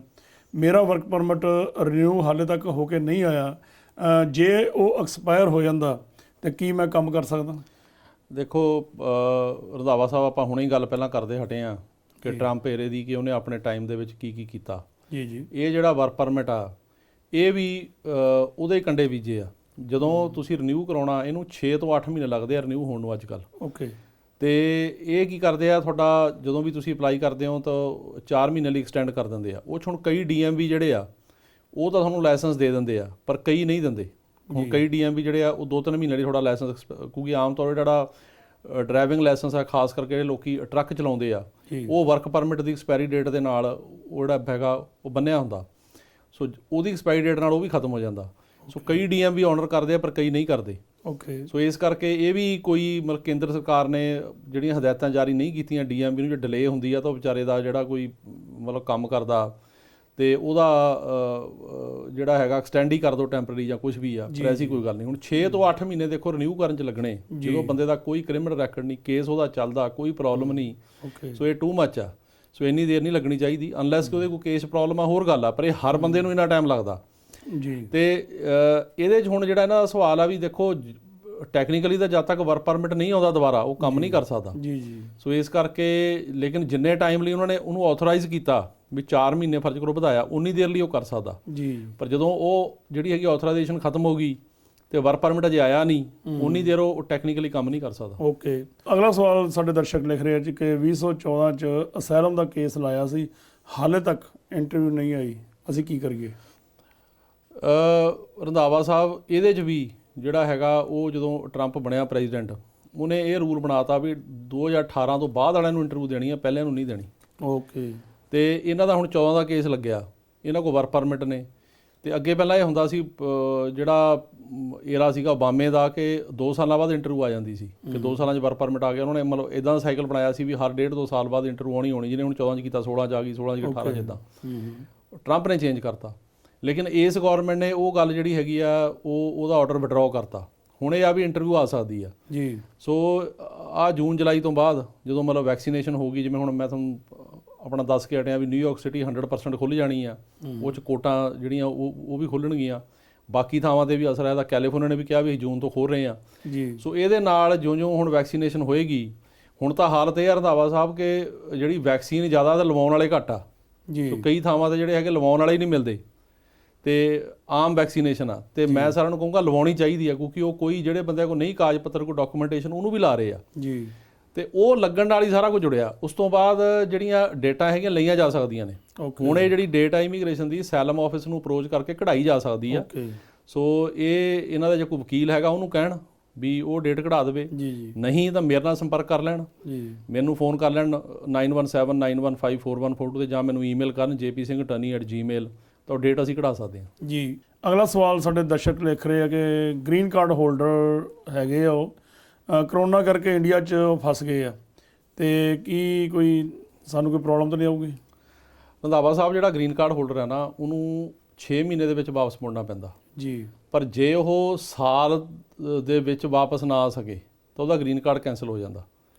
ਮੇਰਾ ਵਰਕ ਪਰਮਿਟ ਰਿਨਿਊ ਹਾਲੇ ਤੱਕ ਹੋ ਕੇ ਨਹੀਂ ਆਇਆ। ਜੇ ਉਹ ਐਕਸਪਾਇਰ ਹੋ ਜਾਂਦਾ ਤਾਂ ਕੀ ਮੈਂ ਕੰਮ ਕਰ ਸਕਦਾ? ਦੇਖੋ ਰੰਧਾਵਾ ਸਾਹਿਬ, ਆਪਾਂ ਹੁਣੇ ਹੀ ਗੱਲ ਪਹਿਲਾਂ ਕਰਦੇ ਹਟੇ ਆ ਕਿ ਟਰੰਪ ਏਰੇ ਦੀ ਕਿ ਉਹਨੇ ਆਪਣੇ ਟਾਈਮ ਦੇ ਵਿੱਚ ਕੀ ਕੀਤਾ। ਜੀ ਜੀ। ਇਹ ਜਿਹੜਾ ਵਰਕ ਪਰਮਿਟ ਆ ਇਹ ਵੀ ਉਹਦੇ ਹੀ ਕੰਡੇ ਬੀਜੇ ਆ। ਜਦੋਂ ਤੁਸੀਂ ਰਿਨਿਊ ਕਰਾਉਣਾ ਇਹਨੂੰ 6 ਤੋਂ 8 ਮਹੀਨੇ ਲੱਗਦੇ ਆ ਰਿਨਿਊ ਹੋਣ ਨੂੰ ਅੱਜ ਕੱਲ੍ਹ। ਓਕੇ। ਤੇ ਇਹ ਕੀ ਕਰਦੇ ਆ, ਤੁਹਾਡਾ ਜਦੋਂ ਵੀ ਤੁਸੀਂ ਅਪਲਾਈ ਕਰਦੇ ਹੋ ਤਾਂ 4 ਮਹੀਨੇ ਲਈ ਐਕਸਟੈਂਡ ਕਰ ਦਿੰਦੇ ਆ। ਉਹ 'ਚ ਹੁਣ ਕਈ DMV ਜਿਹੜੇ ਆ ਉਹ ਤਾਂ ਤੁਹਾਨੂੰ ਲਾਇਸੈਂਸ ਦੇ ਦਿੰਦੇ ਆ, ਪਰ ਕਈ ਨਹੀਂ ਦਿੰਦੇ। ਹੁਣ ਕਈ DMV ਜਿਹੜੇ ਆ ਉਹ 2-3 ਮਹੀਨੇ ਲਈ ਤੁਹਾਡਾ ਲਾਇਸੈਂਸ, ਕਿਉਂਕਿ ਆਮ ਤੌਰ 'ਤੇ ਜਿਹੜਾ ਡਰਾਈਵਿੰਗ ਲਾਇਸੈਂਸ ਆ ਖਾਸ ਕਰਕੇ ਜਿਹੜੇ ਲੋਕੀ ਟਰੱਕ ਚਲਾਉਂਦੇ ਆ ਉਹ ਵਰਕ ਪਰਮਿਟ ਦੀ ਐਕਸਪਾਇਰੀ ਡੇਟ ਦੇ ਨਾਲ ਉਹ ਜਿਹੜਾ ਹੈਗਾ ਉਹ ਬੰਨਿਆ ਹੁੰਦਾ। ਸੋ ਉਹਦੀ ਐਕਸਪਾਇਰੀ ਡੇਟ ਨਾਲ ਉਹ ਵੀ ਖਤਮ ਹੋ ਜਾਂਦਾ। ਸੋ ਕਈ DMV ਆਨਰ ਕਰਦੇ ਆ ਪਰ ਕਈ ਨਹੀਂ ਕਰਦੇ। ਓਕੇ। ਸੋ ਇਸ ਕਰਕੇ ਇਹ ਵੀ ਕੋਈ ਮਤਲਬ ਕੇਂਦਰ ਸਰਕਾਰ ਨੇ ਜਿਹੜੀਆਂ ਹਦਾਇਤਾਂ ਜਾਰੀ ਨਹੀਂ ਕੀਤੀਆਂ DMV ਨੂੰ, ਜੇ ਡਿਲੇ ਹੁੰਦੀ ਆ ਤਾਂ ਉਹ ਵਿਚਾਰੇ ਦਾ ਜਿਹੜਾ ਕੋਈ ਮਤਲਬ ਕੰਮ ਕਰਦਾ ਤੇ ਉਹਦਾ ਜਿਹੜਾ ਹੈਗਾ ਐਕਸਟੈਂਡ ਹੀ ਕਰ ਦਿਓ ਟੈਂਪਰੇਰੀ ਜਾਂ ਕੁਝ ਵੀ ਆ, ਪਰ ਐਸੀ ਕੋਈ ਗੱਲ ਨਹੀਂ। ਹੁਣ 6 ਤੋਂ 8 ਮਹੀਨੇ ਦੇਖੋ ਰਿਨਿਊ ਕਰਨ 'ਚ ਲੱਗਣੇ, ਜਦੋਂ ਬੰਦੇ ਦਾ ਕੋਈ ਕ੍ਰਿਮੀਨਲ ਰੈਕਡ ਨਹੀਂ, ਕੇਸ ਉਹਦਾ ਚੱਲਦਾ, ਕੋਈ ਪ੍ਰੋਬਲਮ ਨਹੀਂ। ਸੋ ਇਹ ਟੂ ਮੱਚ ਆ। ਸੋ ਇੰਨੀ ਦੇਰ ਨਹੀਂ ਲੱਗਣੀ ਚਾਹੀਦੀ ਅਨਲੈਸ ਕਿ ਉਹਦੇ ਕੋਈ ਕੇਸ ਪ੍ਰੋਬਲਮ ਆ, ਹੋਰ ਗੱਲ ਆ, ਪਰ ਇਹ ਹਰ ਬੰਦੇ ਨੂੰ ਇੰਨਾ ਟਾਈਮ ਲੱਗਦਾ ਜੀ। ਤੇ ਇਹਦੇ 'ਚ ਹੁਣ ਜਿਹੜਾ ਇਹਨਾਂ ਦਾ ਸਵਾਲ ਆ ਵੀ ਦੇਖੋ ਟੈਕਨੀਕਲੀ ਤਾਂ ਜਦ ਤੱਕ ਵਰਕ ਪਰਮਿਟ ਨਹੀਂ ਆਉਂਦਾ ਦੁਬਾਰਾ ਉਹ ਕੰਮ ਨਹੀਂ ਕਰ ਸਕਦਾ ਜੀ। ਸੋ ਇਸ ਕਰਕੇ ਲੇਕਿਨ ਜਿੰਨੇ ਟਾਈਮ ਲਈ ਉਹਨਾਂ ਨੇ ਉਹਨੂੰ ਆਥੋਰਾਈਜ਼ ਕੀਤਾ ਵੀ 4 ਮਹੀਨੇ ਫਰਜ਼ ਕਰੋ ਵਧਾਇਆ, ਉਨੀ ਦੇਰ ਲਈ ਉਹ ਕਰ ਸਕਦਾ ਜੀ। ਪਰ ਜਦੋਂ ਉਹ ਜਿਹੜੀ ਹੈਗੀ ਆਥੋਰਾਈਜ਼ੇਸ਼ਨ ਖਤਮ ਹੋ ਗਈ ਤੇ ਵਰਕ ਪਰਮਿਟ ਅਜੇ ਆਇਆ ਨਹੀਂ, ਉਨੀ ਦੇਰ ਉਹ ਟੈਕਨੀਕਲੀ ਕੰਮ ਨਹੀਂ ਕਰ ਸਕਦਾ। ਓਕੇ, ਅਗਲਾ ਸਵਾਲ ਸਾਡੇ ਦਰਸ਼ਕ ਲਿਖ ਰਹੇ ਆ ਜੀ ਕਿ 2014 ਚ ਅਸੈਲਮ ਦਾ ਕੇਸ ਲਾਇਆ ਸੀ, ਹਾਲੇ ਤੱਕ ਇੰਟਰਵਿਊ ਨਹੀਂ ਆਈ, ਅਸੀਂ ਕੀ ਕਰੀਏ? ਰੰਧਾਵਾ ਸਾਹਿਬ ਇਹਦੇ 'ਚ ਵੀ ਜਿਹੜਾ ਹੈਗਾ ਉਹ ਜਦੋਂ ਟਰੰਪ ਬਣਿਆ ਪ੍ਰੈਜ਼ੀਡੈਂਟ, ਉਹਨੇ ਇਹ ਰੂਲ ਬਣਾਤਾ ਵੀ 2018 ਤੋਂ ਬਾਅਦ ਵਾਲਿਆਂ ਨੂੰ ਇੰਟਰਵਿਊ ਦੇਣੀ ਆ, ਪਹਿਲਿਆਂ ਨੂੰ ਨਹੀਂ ਦੇਣੀ। ਓਕੇ। ਤੇ ਇਹਨਾਂ ਦਾ ਹੁਣ 14 ਦਾ ਕੇਸ ਲੱਗਿਆ, ਇਹਨਾਂ ਕੋਲ ਵਰਕ ਪਰਮਿਟ ਨੇ। ਤੇ ਅੱਗੇ ਪਹਿਲਾਂ ਇਹ ਹੁੰਦਾ ਸੀ ਜਿਹੜਾ ਏਰਾ ਸੀਗਾ ਓਬਾਮੇ ਦਾ ਕਿ 2 ਸਾਲਾਂ ਬਾਅਦ ਇੰਟਰਵਿਊ ਆ ਜਾਂਦੀ ਸੀ ਕਿ 2 ਸਾਲਾਂ 'ਚ ਵਰਕ ਪਰਮਿਟ ਆ ਗਿਆ। ਉਹਨਾਂ ਨੇ ਮਤਲਬ ਇੱਦਾਂ ਦਾ ਸਾਈਕਲ ਬਣਾਇਆ ਸੀ ਵੀ ਹਰ 1.5-2 ਸਾਲ ਬਾਅਦ ਇੰਟਰਵਿਊ ਆਉਣੀ ਜਿਹਨੇ ਹੁਣ 14 'ਚ ਕੀਤਾ 16 'ਚ ਆ ਗਈ, 16 'ਚ 18 'ਚ ਇੱਦਾਂ। ਟਰੰਪ ਨੇ ਚੇਂਜ ਕਰਤਾ, ਲੇਕਿਨ ਇਸ ਗੌਰਮੈਂਟ ਨੇ ਉਹ ਗੱਲ ਜਿਹੜੀ ਹੈਗੀ ਆ ਉਹਦਾ ਆਰਡਰ ਵਿਡਰਾਅ ਕਰਤਾ। ਹੁਣ ਇਹ ਆ ਵੀ ਇੰਟਰਵਿਊ ਆ ਸਕਦੀ ਆ ਜੀ। ਸੋ ਆ ਜੂਨ ਜੁਲਾਈ ਤੋਂ ਬਾਅਦ ਜਦੋਂ ਮਤਲਬ ਵੈਕਸੀਨੇਸ਼ਨ ਹੋ ਗਈ, ਜਿਵੇਂ ਹੁਣ ਮੈਂ ਤੁਹਾਨੂੰ ਆਪਣਾ ਦੱਸ ਕੇ ਹਟਿਆ ਵੀ ਨਿਊਯਾਰਕ ਸਿਟੀ 100% ਖੁੱਲ੍ਹ ਜਾਣੀ ਆ, ਉਹ 'ਚ ਕੋਟਾਂ ਜਿਹੜੀਆਂ ਉਹ ਵੀ ਖੁੱਲ੍ਹਣਗੀਆਂ, ਬਾਕੀ ਥਾਵਾਂ 'ਤੇ ਵੀ ਅਸਰ ਹੈ। ਤਾਂ ਕੈਲੀਫੋਰਨੀਆ ਨੇ ਵੀ ਕਿਹਾ ਵੀ ਜੂਨ ਤੋਂ ਖੋਲ੍ਹ ਰਹੇ ਆ ਜੀ। ਸੋ ਇਹਦੇ ਨਾਲ ਜਿਉਂ-ਜਿਉਂ ਹੁਣ ਵੈਕਸੀਨੇਸ਼ਨ ਹੋਏਗੀ, ਹੁਣ ਤਾਂ ਹਾਲਤ ਇਹ ਆ ਰੰਧਾਵਾ ਸਾਹਿਬ ਕਿ ਜਿਹੜੀ ਵੈਕਸੀਨ ਜ਼ਿਆਦਾ ਤਾਂ ਲਵਾਉਣ ਵਾਲੇ ਘੱਟ ਆ ਜੀ। ਕਈ ਥਾਵਾਂ 'ਤੇ ਜਿਹੜੇ ਹੈਗੇ ਲਵਾਉਣ ਵਾਲੇ ਹੀ ਨਹੀਂ ਮਿਲਦੇ ਤੇ ਆਮ ਵੈਕਸੀਨੇਸ਼ਨ ਆ। ਤੇ ਮੈਂ ਸਾਰਿਆਂ ਨੂੰ ਕਹੂੰਗਾ ਲਵਾਉਣੀ ਚਾਹੀਦੀ ਆ, ਕਿਉਂਕਿ ਉਹ ਕੋਈ ਜਿਹੜੇ ਬੰਦੇ ਕੋਲ ਨਹੀਂ ਕਾਗਜ਼ ਪੱਤਰ, ਕੋਈ ਡਾਕੂਮੈਂਟੇਸ਼ਨ, ਉਹਨੂੰ ਵੀ ਲਾ ਰਹੇ ਆ ਜੀ। ਤੇ ਉਹ ਲੱਗਣ ਨਾਲ ਹੀ ਸਾਰਾ ਕੁਝ ਜੁੜਿਆ। ਉਸ ਤੋਂ ਬਾਅਦ ਜਿਹੜੀਆਂ ਡੇਟਾ ਹੈਗੀਆਂ ਲਈਆਂ ਜਾ ਸਕਦੀਆਂ ਨੇ। ਹੁਣ ਇਹ ਜਿਹੜੀ ਡੇਟ ਆ ਇਮੀਗ੍ਰੇਸ਼ਨ ਦੀ ਸੈਲਮ ਆਫਿਸ ਨੂੰ ਅਪਰੋਚ ਕਰਕੇ ਕਢਾਈ ਜਾ ਸਕਦੀ ਆ। ਸੋ ਇਹ ਇਹਨਾਂ ਦਾ ਜੇ ਕੋਈ ਵਕੀਲ ਹੈਗਾ ਉਹਨੂੰ ਕਹਿਣ ਵੀ ਉਹ ਡੇਟ ਕਢਾ ਦੇਵੇ, ਨਹੀਂ ਤਾਂ ਮੇਰੇ ਨਾਲ ਸੰਪਰਕ ਕਰ ਲੈਣ, ਮੈਨੂੰ ਫੋਨ ਕਰ ਲੈਣ 9179154142 ਤੇ ਜਾਂ ਮੈਨੂੰ ਈਮੇਲ ਕਰਨ jpsinghattorney@gmail, ਤਾਂ ਉਹ ਡੇਟ ਅਸੀਂ ਕਢਾ ਸਕਦੇ ਹਾਂ ਜੀ। ਅਗਲਾ ਸਵਾਲ ਸਾਡੇ ਦਰਸ਼ਕ ਲਿਖ ਰਹੇ ਆ ਕਿ ਗ੍ਰੀਨ ਕਾਰਡ ਹੋਲਡਰ ਹੈਗੇ ਆ, ਉਹ ਕਰੋਨਾ ਕਰਕੇ ਇੰਡੀਆ 'ਚ ਫਸ ਗਏ ਆ, ਤੇ ਕੀ ਕੋਈ ਸਾਨੂੰ ਕੋਈ ਪ੍ਰੋਬਲਮ ਤਾਂ ਨਹੀਂ ਆਊਗੀ? ਰੰਧਾਵਾ ਸਾਹਿਬ ਜਿਹੜਾ ਗ੍ਰੀਨ ਕਾਰਡ ਹੋਲਡਰ ਹੈ ਨਾ, ਉਹਨੂੰ 6 ਮਹੀਨੇ ਦੇ ਵਿੱਚ ਵਾਪਸ ਮੁੜਨਾ ਪੈਂਦਾ ਜੀ। ਪਰ ਜੇ ਉਹ ਸਾਲ ਦੇ ਵਿੱਚ ਵਾਪਸ ਨਾ ਆ ਸਕੇ ਤਾਂ ਉਹਦਾ ਗ੍ਰੀਨ ਕਾਰਡ ਕੈਂਸਲ ਹੋ ਜਾਂਦਾ।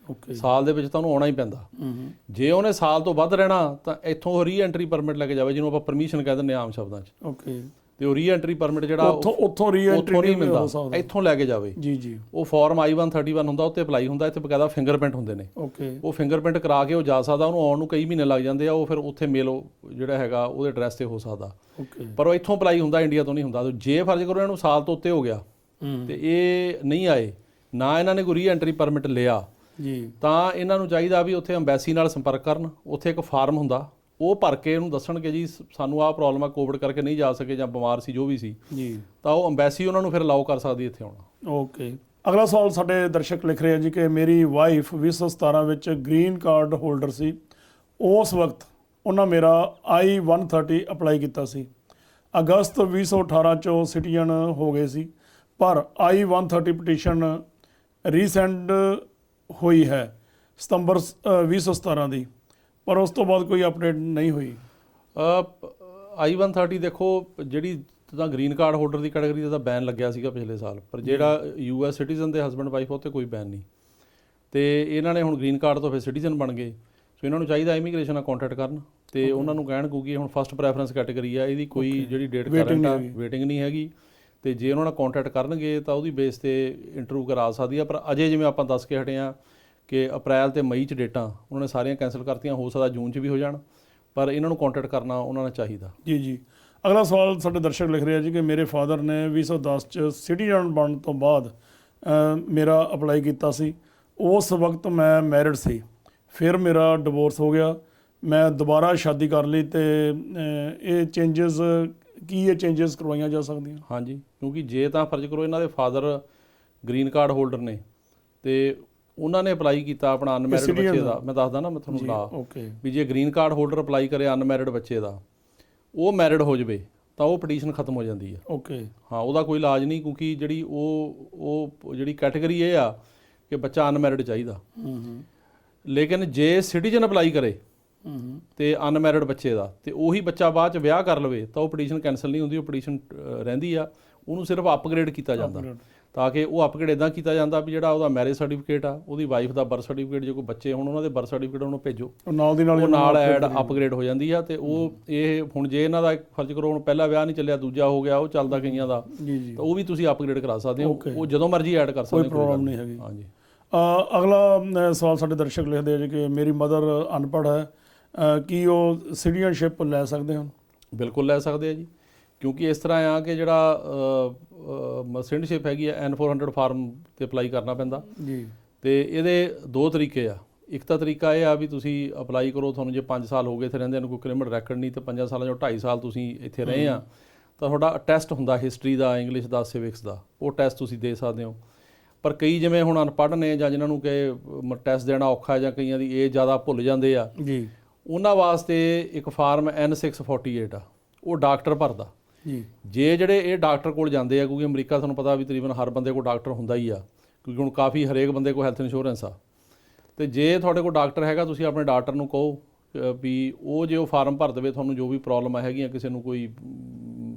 ਸਾਲ ਦੇ ਵਿੱਚ ਤਾਂ ਉਹਨੂੰ ਆਉਣਾ ਹੀ ਪੈਂਦਾ। ਜੇ ਉਹਨੇ ਸਾਲ ਤੋਂ ਵੱਧ ਰਹਿਣਾ ਤਾਂ ਇੱਥੋਂ ਰੀ ਐਂਟਰੀ ਪਰਮਿਟ ਲੈ ਕੇ ਜਾਵੇ, ਜਿਹਨੂੰ ਆਪਾਂ ਪਰਮਿਸ਼ਨ ਕਹਿ ਦਿੰਦੇ ਆਮ ਸ਼ਬਦਾਂ 'ਚ। ਤੇ ਉਹ ਰੀ ਐਂਟਰੀ ਪਰਮਿਟ ਜਿਹੜਾ ਉੱਥੋਂ ਰੀ ਐਂਟਰੀ ਨਹੀਂ ਮਿਲਦਾ, ਇੱਥੋਂ ਲੈ ਕੇ ਜਾਵੇ ਜੀ। ਉਹ ਫਾਰਮ I-131 ਹੁੰਦਾ, ਉੱਤੇ ਅਪਲਾਈ ਹੁੰਦਾ, ਇੱਥੇ ਬਕਾਇਦਾ ਫਿੰਗਰਪ੍ਰਿੰਟ ਹੁੰਦੇ ਨੇ। ਉਹ ਫਿੰਗਰਪ੍ਰਿੰਟ ਕਰਾ ਕੇ ਉਹ ਜਾ ਸਕਦਾ, ਉਹਨੂੰ ਆਉਣ ਨੂੰ ਕਈ ਮਹੀਨੇ ਲੱਗ ਜਾਂਦੇ ਆ। ਉਹ ਫਿਰ ਉੱਥੇ ਮੇਲ ਜਿਹੜਾ ਹੈਗਾ ਉਹਦੇ ਐਡਰੈਸ ਤੇ ਹੋ ਸਕਦਾ, ਪਰ ਉਹ ਇੱਥੋਂ ਅਪਲਾਈ ਹੁੰਦਾ, ਇੰਡੀਆ ਤੋਂ ਨਹੀਂ ਹੁੰਦਾ। ਜੇ ਫਰਜ਼ ਕਰੋ ਇਹਨੂੰ ਸਾਲ ਤੋਂ ਉੱਤੇ ਹੋ ਗਿਆ ਤੇ ਇਹ ਨਹੀਂ ਆਏ, ਨਾ ਇਹਨਾਂ ਨੇ ਕੋਈ ਰੀ ਐਂਟਰੀ ਪਰਮਿਟ ਲਿਆ ਜੀ, ਤਾਂ ਇਹਨਾਂ ਨੂੰ ਚਾਹੀਦਾ ਵੀ ਉੱਥੇ ਅੰਬੈਸੀ ਨਾਲ ਸੰਪਰਕ ਕਰਨ। ਉੱਥੇ ਇੱਕ ਫਾਰਮ ਹੁੰਦਾ, ਉਹ ਭਰ ਕੇ ਉਹਨੂੰ ਦੱਸਣਗੇ ਜੀ ਸਾਨੂੰ ਆਹ ਪ੍ਰੋਬਲਮ ਆ, ਕੋਵਿਡ ਕਰਕੇ ਨਹੀਂ ਜਾ ਸਕੇ ਜਾਂ ਬਿਮਾਰ ਸੀ, ਜੋ ਵੀ ਸੀ ਜੀ, ਤਾਂ ਉਹ ਅੰਬੈਸੀ ਉਹਨਾਂ ਨੂੰ ਫਿਰ ਅਲਾਓ ਕਰ ਸਕਦੀ ਇੱਥੇ ਆਉਣਾ। ਓਕੇ। ਅਗਲਾ ਸਵਾਲ ਸਾਡੇ ਦਰਸ਼ਕ ਲਿਖ ਰਹੇ ਆ ਜੀ ਕਿ ਮੇਰੀ ਵਾਈਫ 2017 ਵਿੱਚ ਗ੍ਰੀਨ ਕਾਰਡ ਹੋਲਡਰ ਸੀ, ਉਸ ਵਕਤ ਉਹਨਾਂ ਮੇਰਾ I-130 ਅਪਲਾਈ ਕੀਤਾ ਸੀ। ਅਗਸਤ 2018 'ਚ ਉਹ ਸਿਟੀਜ਼ਨ ਹੋ ਗਏ ਸੀ, ਪਰ I-130 ਪਟੀਸ਼ਨ ਰੀਸੈਂਡ ਹੋਈ ਹੈ ਸਤੰਬਰ 2017 ਦੀ, ਪਰ ਉਸ ਤੋਂ ਬਾਅਦ ਕੋਈ ਅਪਡੇਟ ਨਹੀਂ ਹੋਈ। I-130 ਦੇਖੋ ਜਿਹੜੀ ਤਾਂ ਗ੍ਰੀਨ ਕਾਰਡ ਹੋਲਡਰ ਦੀ ਕੈਟਾਗਰੀ ਦਾ ਬੈਨ ਲੱਗਿਆ ਸੀਗਾ ਪਿਛਲੇ ਸਾਲ, ਪਰ ਜਿਹੜਾ US ਸਿਟੀਜ਼ਨ ਦੇ ਹਸਬੈਂਡ ਵਾਈਫ ਉੱਤੇ ਕੋਈ ਬੈਨ ਨਹੀਂ। ਤੇ ਇਹਨਾਂ ਨੇ ਹੁਣ ਗ੍ਰੀਨ ਕਾਰਡ ਤੋਂ ਫਿਰ ਸਿਟੀਜ਼ਨ ਬਣ ਗਏ। ਸੋ ਇਹਨਾਂ ਨੂੰ ਚਾਹੀਦਾ ਇਮੀਗ੍ਰੇਸ਼ਨ ਨਾਲ ਕੰਟੈਕਟ ਕਰਨ ਤੇ ਉਹਨਾਂ ਨੂੰ ਕਹਿਣ ਕਿਉਂਕਿ ਹੁਣ ਫਸਟ ਪ੍ਰੈਫਰੈਂਸ ਕੈਟਾਗਰੀ ਆ, ਇਹਦੀ ਕੋਈ ਜਿਹੜੀ ਡੇਟ ਕਰੰਟ ਆ ਵੇਟਿੰਗ ਨਹੀਂ ਹੈਗੀ। ਤੇ ਜੇ ਉਹਨਾਂ ਨਾਲ ਕੰਟੈਕਟ ਕਰਨਗੇ ਤਾਂ ਉਹਦੀ ਬੇਸ ਤੇ ਇੰਟਰਵਿਊ ਕਰਾ ਸਕਦੀ ਆ। ਪਰ ਅਜੇ ਜਿਵੇਂ ਆਪਾਂ ਦੱਸ ਕੇ ਹਟੇ ਆ ਕਿ ਅਪ੍ਰੈਲ ਤੇ ਮਈ 'ਚ ਡੇਟਾਂ ਉਹਨਾਂ ਨੇ ਸਾਰੀਆਂ ਕੈਂਸਲ ਕਰਤੀਆਂ, ਹੋ ਸਕਦਾ ਜੂਨ 'ਚ ਵੀ ਹੋ ਜਾਣ, ਪਰ ਇਹਨਾਂ ਨੂੰ ਕੰਟੈਕਟ ਕਰਨਾ ਉਹਨਾਂ ਨੂੰ ਚਾਹੀਦਾ ਜੀ। ਅਗਲਾ ਸਵਾਲ ਸਾਡੇ ਦਰਸ਼ਕ ਲਿਖ ਰਹੇ ਆ ਜੀ ਕਿ ਮੇਰੇ ਫਾਦਰ ਨੇ 2010 'ਚ ਸਿਟੀਜ਼ਨ ਬਣਨ ਤੋਂ ਬਾਅਦ ਮੇਰਾ ਅਪਲਾਈ ਕੀਤਾ ਸੀ, ਉਸ ਵਕਤ ਮੈਂ ਮੈਰਿਡ ਸੀ, ਫਿਰ ਮੇਰਾ ਡਿਵੋਰਸ ਹੋ ਗਿਆ, ਮੈਂ ਦੁਬਾਰਾ ਸ਼ਾਦੀ ਕਰ ਲਈ, ਤੇ ਇਹ ਚੇਂਜਸ ਕੀ ਇਹ ਚੇਂਜਸ ਕਰਵਾਈਆਂ ਜਾ ਸਕਦੀਆਂ? ਹਾਂਜੀ, ਕਿਉਂਕਿ ਜੇ ਤਾਂ ਫਰਜ਼ ਕਰੋ ਇਹਨਾਂ ਦੇ ਫਾਦਰ ਗ੍ਰੀਨ ਕਾਰਡ ਹੋਲਡਰ ਨੇ ਤੇ ਉਹਨਾਂ ਨੇ ਅਪਲਾਈ ਕੀਤਾ ਆਪਣਾ ਅਨਮੈਰਿਡ ਬੱਚੇ ਦਾ, ਮੈਂ ਦੱਸਦਾ ਨਾ, ਮੈਂ ਤੁਹਾਨੂੰ ਲਾ ਵੀ ਜੇ ਗ੍ਰੀਨ ਕਾਰਡ ਹੋਲਡਰ ਅਪਲਾਈ ਕਰੇ ਅਨਮੈਰਿਡ ਬੱਚੇ ਦਾ, ਉਹ ਮੈਰਿਡ ਹੋ ਜਾਵੇ ਤਾਂ ਉਹ ਪਟੀਸ਼ਨ ਖਤਮ ਹੋ ਜਾਂਦੀ ਹੈ। ਹਾਂ, ਉਹਦਾ ਕੋਈ ਇਲਾਜ ਨਹੀਂ, ਕਿਉਂਕਿ ਜਿਹੜੀ ਉਹ ਜਿਹੜੀ ਕੈਟਾਗਰੀ ਇਹ ਆ ਕਿ ਬੱਚਾ ਅਨਮੈਰਿਡ ਚਾਹੀਦਾ। ਲੇਕਿਨ ਜੇ ਸਿਟੀਜ਼ਨ ਅਪਲਾਈ ਕਰੇ ਤੇ ਅਨਮੈਰਿਡ ਬੱਚੇ ਦਾ, ਤੇ ਉਹੀ ਬੱਚਾ ਬਾਅਦ ਚ ਵਿਆਹ ਕਰ ਲਵੇ ਤਾਂ ਉਹ ਪਟੀਸ਼ਨ ਕੈਂਸਲ ਨਹੀਂ ਹੁੰਦੀ, ਉਹ ਪਟੀਸ਼ਨ ਰਹਿੰਦੀ ਆ, ਉਹਨੂੰ ਸਿਰਫ ਅਪਗ੍ਰੇਡ ਕੀਤਾ ਜਾਂਦਾ, ਤਾਂ ਕਿ ਉਹ ਅਪਗ੍ਰੇਡ ਇੱਦਾਂ ਕੀਤਾ ਜਾਂਦਾ ਵੀ ਜਿਹੜਾ ਉਹਦਾ ਮੈਰਿਜ ਸਰਟੀਫਿਕੇਟ ਆ, ਉਹਦੀ ਵਾਈਫ ਦਾ ਬਰਥ ਸਰਟੀਫਿਕੇਟ, ਜੇ ਕੋਈ ਬੱਚੇ ਹੋਣ ਉਹਨਾਂ ਦੇ ਬਰਥ ਸਰਟੀਫਿਕੇਟ ਉਹਨੂੰ ਭੇਜੋ, ਨਾਲ ਦੀ ਨਾਲ ਉਹ ਨਾਲ ਐਡ ਅਪਗ੍ਰੇਡ ਹੋ ਜਾਂਦੀ ਆ। ਤੇ ਉਹ ਇਹ ਹੁਣ ਜੇ ਇਹਨਾਂ ਦਾ ਫਰਜ਼ ਕਰੋ ਹੁਣ ਪਹਿਲਾ ਵਿਆਹ ਨਹੀਂ ਚੱਲਿਆ, ਦੂਜਾ ਹੋ ਗਿਆ, ਉਹ ਚੱਲਦਾ ਕਈਆਂ ਦਾ, ਤਾਂ ਉਹ ਵੀ ਤੁਸੀਂ ਅਪਗ੍ਰੇਡ ਕਰਾ ਸਕਦੇ ਹੋ, ਉਹ ਜਦੋਂ ਮਰਜ਼ੀ ਐਡ ਕਰ ਸਕਦੇ ਹੋ, ਕੋਈ ਪ੍ਰੋਬਲਮ ਨਹੀਂ ਹੈਗੀ। ਹਾਂਜੀ। ਅਗਲਾ ਸਵਾਲ ਸਾਡੇ ਦਰਸ਼ਕ ਲਿਖਦੇ ਆ ਕਿ ਮੇਰੀ ਮਦਰ ਅਨਪੜ੍ਹ ਹੈ, ਕੀ ਉਹ ਸਿਟੀਜ਼ਨਸ਼ਿਪ ਲੈ ਸਕਦੇ ਹਨ? ਬਿਲਕੁਲ ਲੈ ਸਕਦੇ ਆ ਜੀ, ਕਿਉਂਕਿ ਇਸ ਤਰ੍ਹਾਂ ਆ ਕਿ ਜਿਹੜਾ ਸਿਟੀਜ਼ਨਸ਼ਿਪ ਹੈਗੀ ਆ N400 ਫਾਰਮ ਤੇ ਅਪਲਾਈ ਕਰਨਾ ਪੈਂਦਾ ਜੀ, ਤੇ ਇਹਦੇ ਦੋ ਤਰੀਕੇ ਆ। ਇੱਕ ਤਾਂ ਤਰੀਕਾ ਇਹ ਆ ਵੀ ਤੁਸੀਂ ਅਪਲਾਈ ਕਰੋ, ਤੁਹਾਨੂੰ ਜੇ 5 ਸਾਲ ਹੋ ਗਏ ਇੱਥੇ ਰਹਿੰਦੇ ਨੂੰ, ਕੋਈ ਕ੍ਰਿਮੀਨਲ ਰੈਕਡ ਨਹੀਂ, ਤੇ 5 ਸਾਲਾਂ 'ਚੋਂ 2.5 ਸਾਲ ਤੁਸੀਂ ਇੱਥੇ ਰਹੇ ਆ, ਤਾਂ ਤੁਹਾਡਾ ਟੈਸਟ ਹੁੰਦਾ ਹਿਸਟਰੀ ਦਾ, ਇੰਗਲਿਸ਼ ਦਾ, ਸਿਵਿਕਸ ਦਾ, ਉਹ ਟੈਸਟ ਤੁਸੀਂ ਦੇ ਸਕਦੇ ਹੋ। ਪਰ ਕਈ ਜਿਵੇਂ ਹੁਣ ਅਨਪੜ੍ਹ ਨੇ ਜਾਂ ਜਿਨ੍ਹਾਂ ਨੂੰ ਕਿ ਟੈਸਟ ਦੇਣਾ ਔਖਾ, ਜਾਂ ਕਈਆਂ ਦੀ ਏਜ ਜ਼ਿਆਦਾ ਭੁੱਲ ਜਾਂਦੇ ਆ ਜੀ, ਉਹਨਾਂ ਵਾਸਤੇ ਇੱਕ ਫਾਰਮ N648 ਆ, ਉਹ ਡਾਕਟਰ ਭਰਦਾ ਜੀ। ਜੇ ਜਿਹੜੇ ਇਹ ਡਾਕਟਰ ਕੋਲ ਜਾਂਦੇ ਆ, ਕਿਉਂਕਿ ਅਮਰੀਕਾ ਤੁਹਾਨੂੰ ਪਤਾ ਵੀ ਤਕਰੀਬਨ ਹਰ ਬੰਦੇ ਕੋਲ ਡਾਕਟਰ ਹੁੰਦਾ ਹੀ ਆ, ਕਿਉਂਕਿ ਹੁਣ ਕਾਫੀ ਹਰੇਕ ਬੰਦੇ ਕੋਲ ਹੈਲਥ ਇੰਸ਼ੋਰੈਂਸ ਆ, ਤੇ ਜੇ ਤੁਹਾਡੇ ਕੋਲ ਡਾਕਟਰ ਹੈਗਾ, ਤੁਸੀਂ ਆਪਣੇ ਡਾਕਟਰ ਨੂੰ ਕਹੋ ਵੀ ਉਹ ਜੇ ਉਹ ਫਾਰਮ ਭਰ ਦੇਵੇ, ਤੁਹਾਨੂੰ ਜੋ ਵੀ ਪ੍ਰੋਬਲਮ ਹੈਗੀਆਂ, ਕਿਸੇ ਨੂੰ ਕੋਈ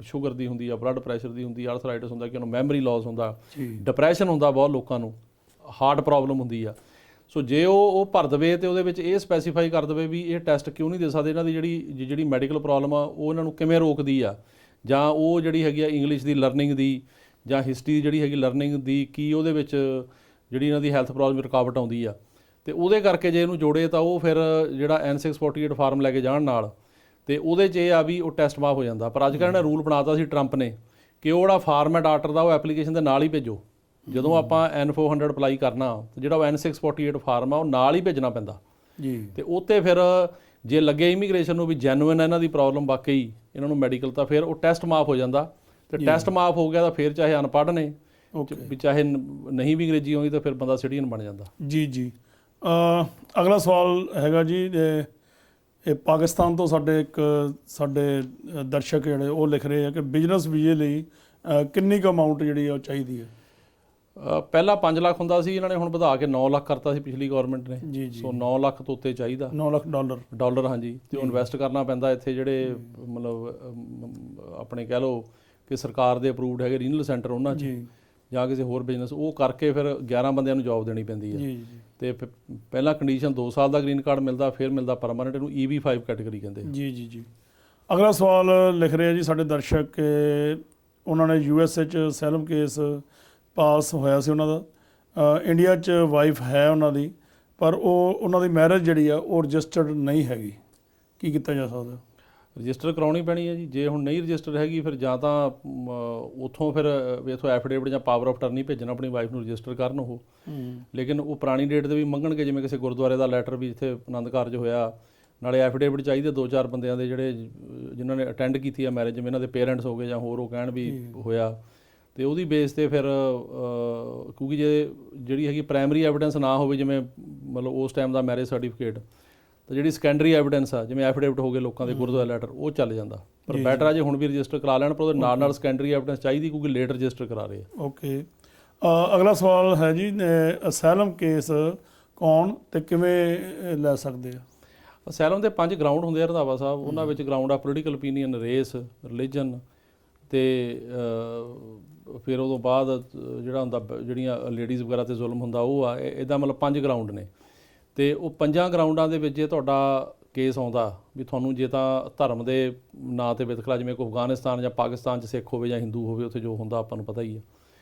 ਸ਼ੂਗਰ ਦੀ ਹੁੰਦੀ ਆ, ਬਲੱਡ ਪ੍ਰੈਸ਼ਰ ਦੀ ਹੁੰਦੀ, ਆਰਥਰਾਈਟਿਸ ਹੁੰਦਾ, ਕਿ ਉਹਨੂੰ ਮੈਮਰੀ ਲਾਸ ਹੁੰਦਾ, ਡਿਪਰੈਸ਼ਨ ਹੁੰਦਾ, ਬਹੁਤ ਲੋਕਾਂ ਨੂੰ ਹਾਰਟ ਪ੍ਰੋਬਲਮ ਹੁੰਦੀ ਆ, ਸੋ ਜੇ ਉਹ ਭਰ ਦੇਵੇ ਤੇ ਉਹਦੇ ਵਿੱਚ ਇਹ ਸਪੈਸੀਫਾਈ ਕਰ ਦੇਵੇ ਵੀ ਇਹ ਟੈਸਟ ਕਿਉਂ ਨਹੀਂ ਦੇ ਸਕਦੇ, ਇਹਨਾਂ ਦੀ ਜਿਹੜੀ ਮੈਡੀਕਲ ਪ੍ਰੋਬਲਮ ਆ ਉਹ ਇਹਨਾਂ ਨੂੰ ਕਿਵੇਂ ਰੋਕਦੀ ਆ, ਜਾਂ ਉਹ ਜਿਹੜੀ ਹੈਗੀ ਆ ਇੰਗਲਿਸ਼ ਦੀ ਲਰਨਿੰਗ ਦੀ ਜਾਂ ਹਿਸਟਰੀ ਜਿਹੜੀ ਹੈਗੀ ਲਰਨਿੰਗ ਦੀ, ਕੀ ਉਹਦੇ ਵਿੱਚ ਜਿਹੜੀ ਇਹਨਾਂ ਦੀ ਹੈਲਥ ਪ੍ਰੋਬਲਮ ਰੁਕਾਵਟ ਆਉਂਦੀ ਆ, ਤੇ ਉਹਦੇ ਕਰਕੇ ਜੇ ਇਹਨੂੰ ਜੋੜੇ ਤਾਂ ਉਹ ਫਿਰ ਜਿਹੜਾ N648 ਫਾਰਮ ਲੈ ਕੇ ਜਾਣ ਨਾਲ, ਤੇ ਉਹਦੇ 'ਚ ਇਹ ਆ ਵੀ ਉਹ ਟੈਸਟ ਮਾਫ ਹੋ ਜਾਂਦਾ। ਪਰ ਅੱਜ ਕੱਲ੍ਹ ਇਹਨੇ ਰੂਲ ਬਣਾਤਾ ਸੀ ਟਰੰਪ ਨੇ ਕਿ ਉਹ ਜਿਹੜਾ ਫਾਰਮ ਹੈ ਡਾਕਟਰ ਦਾ, ਉਹ ਐਪਲੀਕੇਸ਼ਨ ਦੇ ਨਾਲ ਹੀ ਭੇਜੋ। ਜਦੋਂ ਆਪਾਂ N400 ਅਪਲਾਈ ਕਰਨਾ, ਤੇ ਜਿਹੜਾ ਉਹ N648 ਫਾਰਮ ਆ ਉਹ ਨਾਲ ਹੀ ਭੇਜਣਾ ਪੈਂਦਾ ਜੀ, ਤੇ ਉੱਤੇ ਫਿਰ ਜੇ ਲੱਗੇ ਇਮੀਗ੍ਰੇਸ਼ਨ ਨੂੰ ਵੀ ਜੈਨੂਇਨ ਇਹਨਾਂ ਦੀ ਪ੍ਰੋਬਲਮ ਵਾਕਈ ਇਹਨਾਂ ਨੂੰ ਮੈਡੀਕਲ, ਤਾਂ ਫਿਰ ਉਹ ਟੈਸਟ ਮਾਫ ਹੋ ਜਾਂਦਾ, ਤੇ ਟੈਸਟ ਮਾਫ ਹੋ ਗਿਆ ਤਾਂ ਫਿਰ ਚਾਹੇ ਅਨਪੜ੍ਹ ਨੇ ਵੀ ਚਾਹੇ ਨਹੀਂ ਵੀ ਅੰਗਰੇਜ਼ੀ ਆਉਂਦੀ, ਤਾਂ ਫਿਰ ਬੰਦਾ ਸਿਟੀਜ਼ਨ ਬਣ ਜਾਂਦਾ। ਜੀ ਜੀ। ਅਗਲਾ ਸਵਾਲ ਹੈਗਾ ਜੀ, ਇਹ ਪਾਕਿਸਤਾਨ ਤੋਂ ਸਾਡੇ ਦਰਸ਼ਕ ਜਿਹੜੇ ਉਹ ਲਿਖ ਰਹੇ ਆ ਕਿ ਬਿਜ਼ਨਸ ਵੀਜ਼ੇ ਲਈ ਕਿੰਨੀ ਕੁ ਅਮਾਊਂਟ ਜਿਹੜੀ ਉਹ ਚਾਹੀਦੀ ਹੈ? ਪਹਿਲਾਂ 5 ਲੱਖ ਹੁੰਦਾ ਸੀ, ਇਹਨਾਂ ਨੇ ਹੁਣ ਵਧਾ ਕੇ 9 ਲੱਖ ਕਰਤਾ ਸੀ ਪਿਛਲੀ ਗਵਰਨਮੈਂਟ ਨੇ, ਜੀ ਜੀ। ਸੋ 9 ਲੱਖ ਤੋਂ ਉੱਤੇ ਚਾਹੀਦਾ, 9 ਲੱਖ ਡਾਲਰ। ਹਾਂਜੀ, ਤੇ ਉਹ ਇਨਵੈਸਟ ਕਰਨਾ ਪੈਂਦਾ ਇੱਥੇ, ਜਿਹੜੇ ਮਤਲਬ ਆਪਣੇ ਕਹਿ ਲਓ ਕਿ ਸਰਕਾਰ ਦੇ ਅਪਰੂਵਡ ਹੈਗੇ ਰੀਜਨਲ ਸੈਂਟਰ ਉਹਨਾਂ 'ਚ, ਜਾਂ ਕਿਸੇ ਹੋਰ ਬਿਜ਼ਨਸ, ਉਹ ਕਰਕੇ ਫਿਰ 11 ਬੰਦਿਆਂ ਨੂੰ ਜੌਬ ਦੇਣੀ ਪੈਂਦੀ ਹੈ। ਤੇ ਪਹਿਲਾਂ ਕੰਡੀਸ਼ਨ 2 ਸਾਲ ਦਾ ਗ੍ਰੀਨ ਕਾਰਡ ਮਿਲਦਾ, ਫਿਰ ਮਿਲਦਾ ਪਰਮਾਨੈਂਟ, ਇਹਨੂੰ EB5 ਕੈਟਾਗਰੀ ਕਹਿੰਦੇ। ਜੀ ਜੀ ਜੀ। ਅਗਲਾ ਸਵਾਲ ਲਿਖ ਰਹੇ ਆ ਜੀ ਸਾਡੇ ਦਰਸ਼ਕ ਕਿ ਉਹਨਾਂ ਨੇ USA 'ਚ ਅਸਾਈਲਮ ਕੇਸ ਪਾਸ ਹੋਇਆ ਸੀ ਉਹਨਾਂ ਦਾ, ਇੰਡੀਆ 'ਚ ਵਾਈਫ ਹੈ ਉਹਨਾਂ ਦੀ, ਪਰ ਉਹਨਾਂ ਦੀ ਮੈਰਿਜ ਜਿਹੜੀ ਆ ਉਹ ਰਜਿਸਟਰਡ ਨਹੀਂ ਹੈਗੀ, ਕੀ ਕੀਤਾ ਜਾ ਸਕਦਾ? ਰਜਿਸਟਰ ਕਰਾਉਣੀ ਪੈਣੀ ਹੈ ਜੀ। ਜੇ ਹੁਣ ਨਹੀਂ ਰਜਿਸਟਰ ਹੈਗੀ, ਫਿਰ ਜਾਂ ਤਾਂ ਉੱਥੋਂ ਫਿਰ ਇੱਥੋਂ ਐਫੀਡੇਵਿਟ ਜਾਂ ਪਾਵਰ ਆਫ ਅਟਰਨੀ ਭੇਜਣਾ ਆਪਣੀ ਵਾਈਫ ਨੂੰ ਰਜਿਸਟਰ ਕਰਨ ਉਹ, ਲੇਕਿਨ ਉਹ ਪੁਰਾਣੀ ਡੇਟ ਦੇ ਵੀ ਮੰਗਣਗੇ, ਜਿਵੇਂ ਕਿਸੇ ਗੁਰਦੁਆਰੇ ਦਾ ਲੈਟਰ ਵੀ ਜਿੱਥੇ ਆਨੰਦ ਕਾਰਜ ਹੋਇਆ, ਨਾਲੇ ਐਫੀਡੇਵਿਟ ਚਾਹੀਦੇ 2-4 ਬੰਦਿਆਂ ਦੇ ਜਿਹੜੇ ਜਿਨ੍ਹਾਂ ਨੇ ਅਟੈਂਡ ਕੀਤੀ ਆ ਮੈਰਿਜ, ਜਿਵੇਂ ਇਹਨਾਂ ਦੇ ਪੇਰੈਂਟਸ ਹੋ ਗਏ ਜਾਂ ਹੋਰ ਉਹ ਕਹਿਣ ਵੀ ਹੋਇਆ, ਤੇ ਉਹਦੀ ਬੇਸ ਤੇ ਫਿਰ ਕਿਉਂਕਿ ਜੇ ਜਿਹੜੀ ਹੈਗੀ ਪ੍ਰਾਇਮਰੀ ਐਵੀਡੈਂਸ ਨਾ ਹੋਵੇ, ਜਿਵੇਂ ਮਤਲਬ ਉਸ ਟਾਈਮ ਦਾ ਮੈਰਿਜ ਸਰਟੀਫਿਕੇਟ, ਤਾਂ ਜਿਹੜੀ ਸੈਕੰਡਰੀ ਐਵੀਡੈਂਸ ਆ ਜਿਵੇਂ ਐਫੀਡੇਵਿਟ ਹੋ ਗਏ ਲੋਕਾਂ ਦੇ ਗੁਰਦੁਆਰਾ ਲੈਟਰ, ਉਹ ਚੱਲ ਜਾਂਦਾ। ਪਰ ਬੈਟਰ ਆ ਜੇ ਹੁਣ ਵੀ ਰਜਿਸਟਰ ਕਰਾ ਲੈਣ, ਪਰ ਉਹਦੇ ਨਾਲ ਸੈਕੰਡਰੀ ਐਵੀਡੈਂਸ ਚਾਹੀਦੀ, ਕਿਉਂਕਿ ਲੇਟ ਰਜਿਸਟਰ ਕਰਾ ਰਹੇ ਆ। ਓਕੇ। ਅਗਲਾ ਸਵਾਲ ਹੈ ਜੀ, ਅਸਾਈਲਮ ਕੇਸ ਕੌਣ ਤੇ ਕਿਵੇਂ ਲੈ ਸਕਦੇ ਆ? ਅਸਾਈਲਮ ਦੇ 5 ਗਰਾਊਂਡ ਹੁੰਦੇ ਆ ਰੰਧਾਵਾ ਸਾਹਿਬ, ਉਹਨਾਂ ਵਿੱਚ ਗਰਾਊਂਡ ਆ ਪੋਲੀਟੀਕਲ ਓਪੀਨੀਅਨ, ਰੇਸ, ਰਿਲੀਜਨ, ਤੇ ਫਿਰ ਉਦੋਂ ਬਾਅਦ ਜਿਹੜਾ ਹੁੰਦਾ ਜਿਹੜੀਆਂ ਲੇਡੀਜ਼ ਵਗੈਰਾ 'ਤੇ ਜ਼ੁਲਮ ਹੁੰਦਾ ਉਹ ਆ। ਇੱਦਾਂ ਮਤਲਬ 5 ਗਰਾਊਂਡ ਨੇ, ਤੇ ਉਹ 5 ਗਰਾਊਂਡਾਂ ਦੇ ਵਿੱਚ ਜੇ ਤੁਹਾਡਾ ਕੇਸ ਆਉਂਦਾ ਵੀ ਤੁਹਾਨੂੰ ਜੇ ਤਾਂ ਧਰਮ ਦੇ ਨਾਂ 'ਤੇ ਵਿਤਕਰਾ, ਜਿਵੇਂ ਕੋਈ ਅਫਗਾਨਿਸਤਾਨ ਜਾਂ ਪਾਕਿਸਤਾਨ 'ਚ ਸਿੱਖ ਹੋਵੇ ਜਾਂ ਹਿੰਦੂ ਹੋਵੇ, ਉੱਥੇ ਜੋ ਹੁੰਦਾ ਆਪਾਂ ਨੂੰ ਪਤਾ ਹੀ ਆ।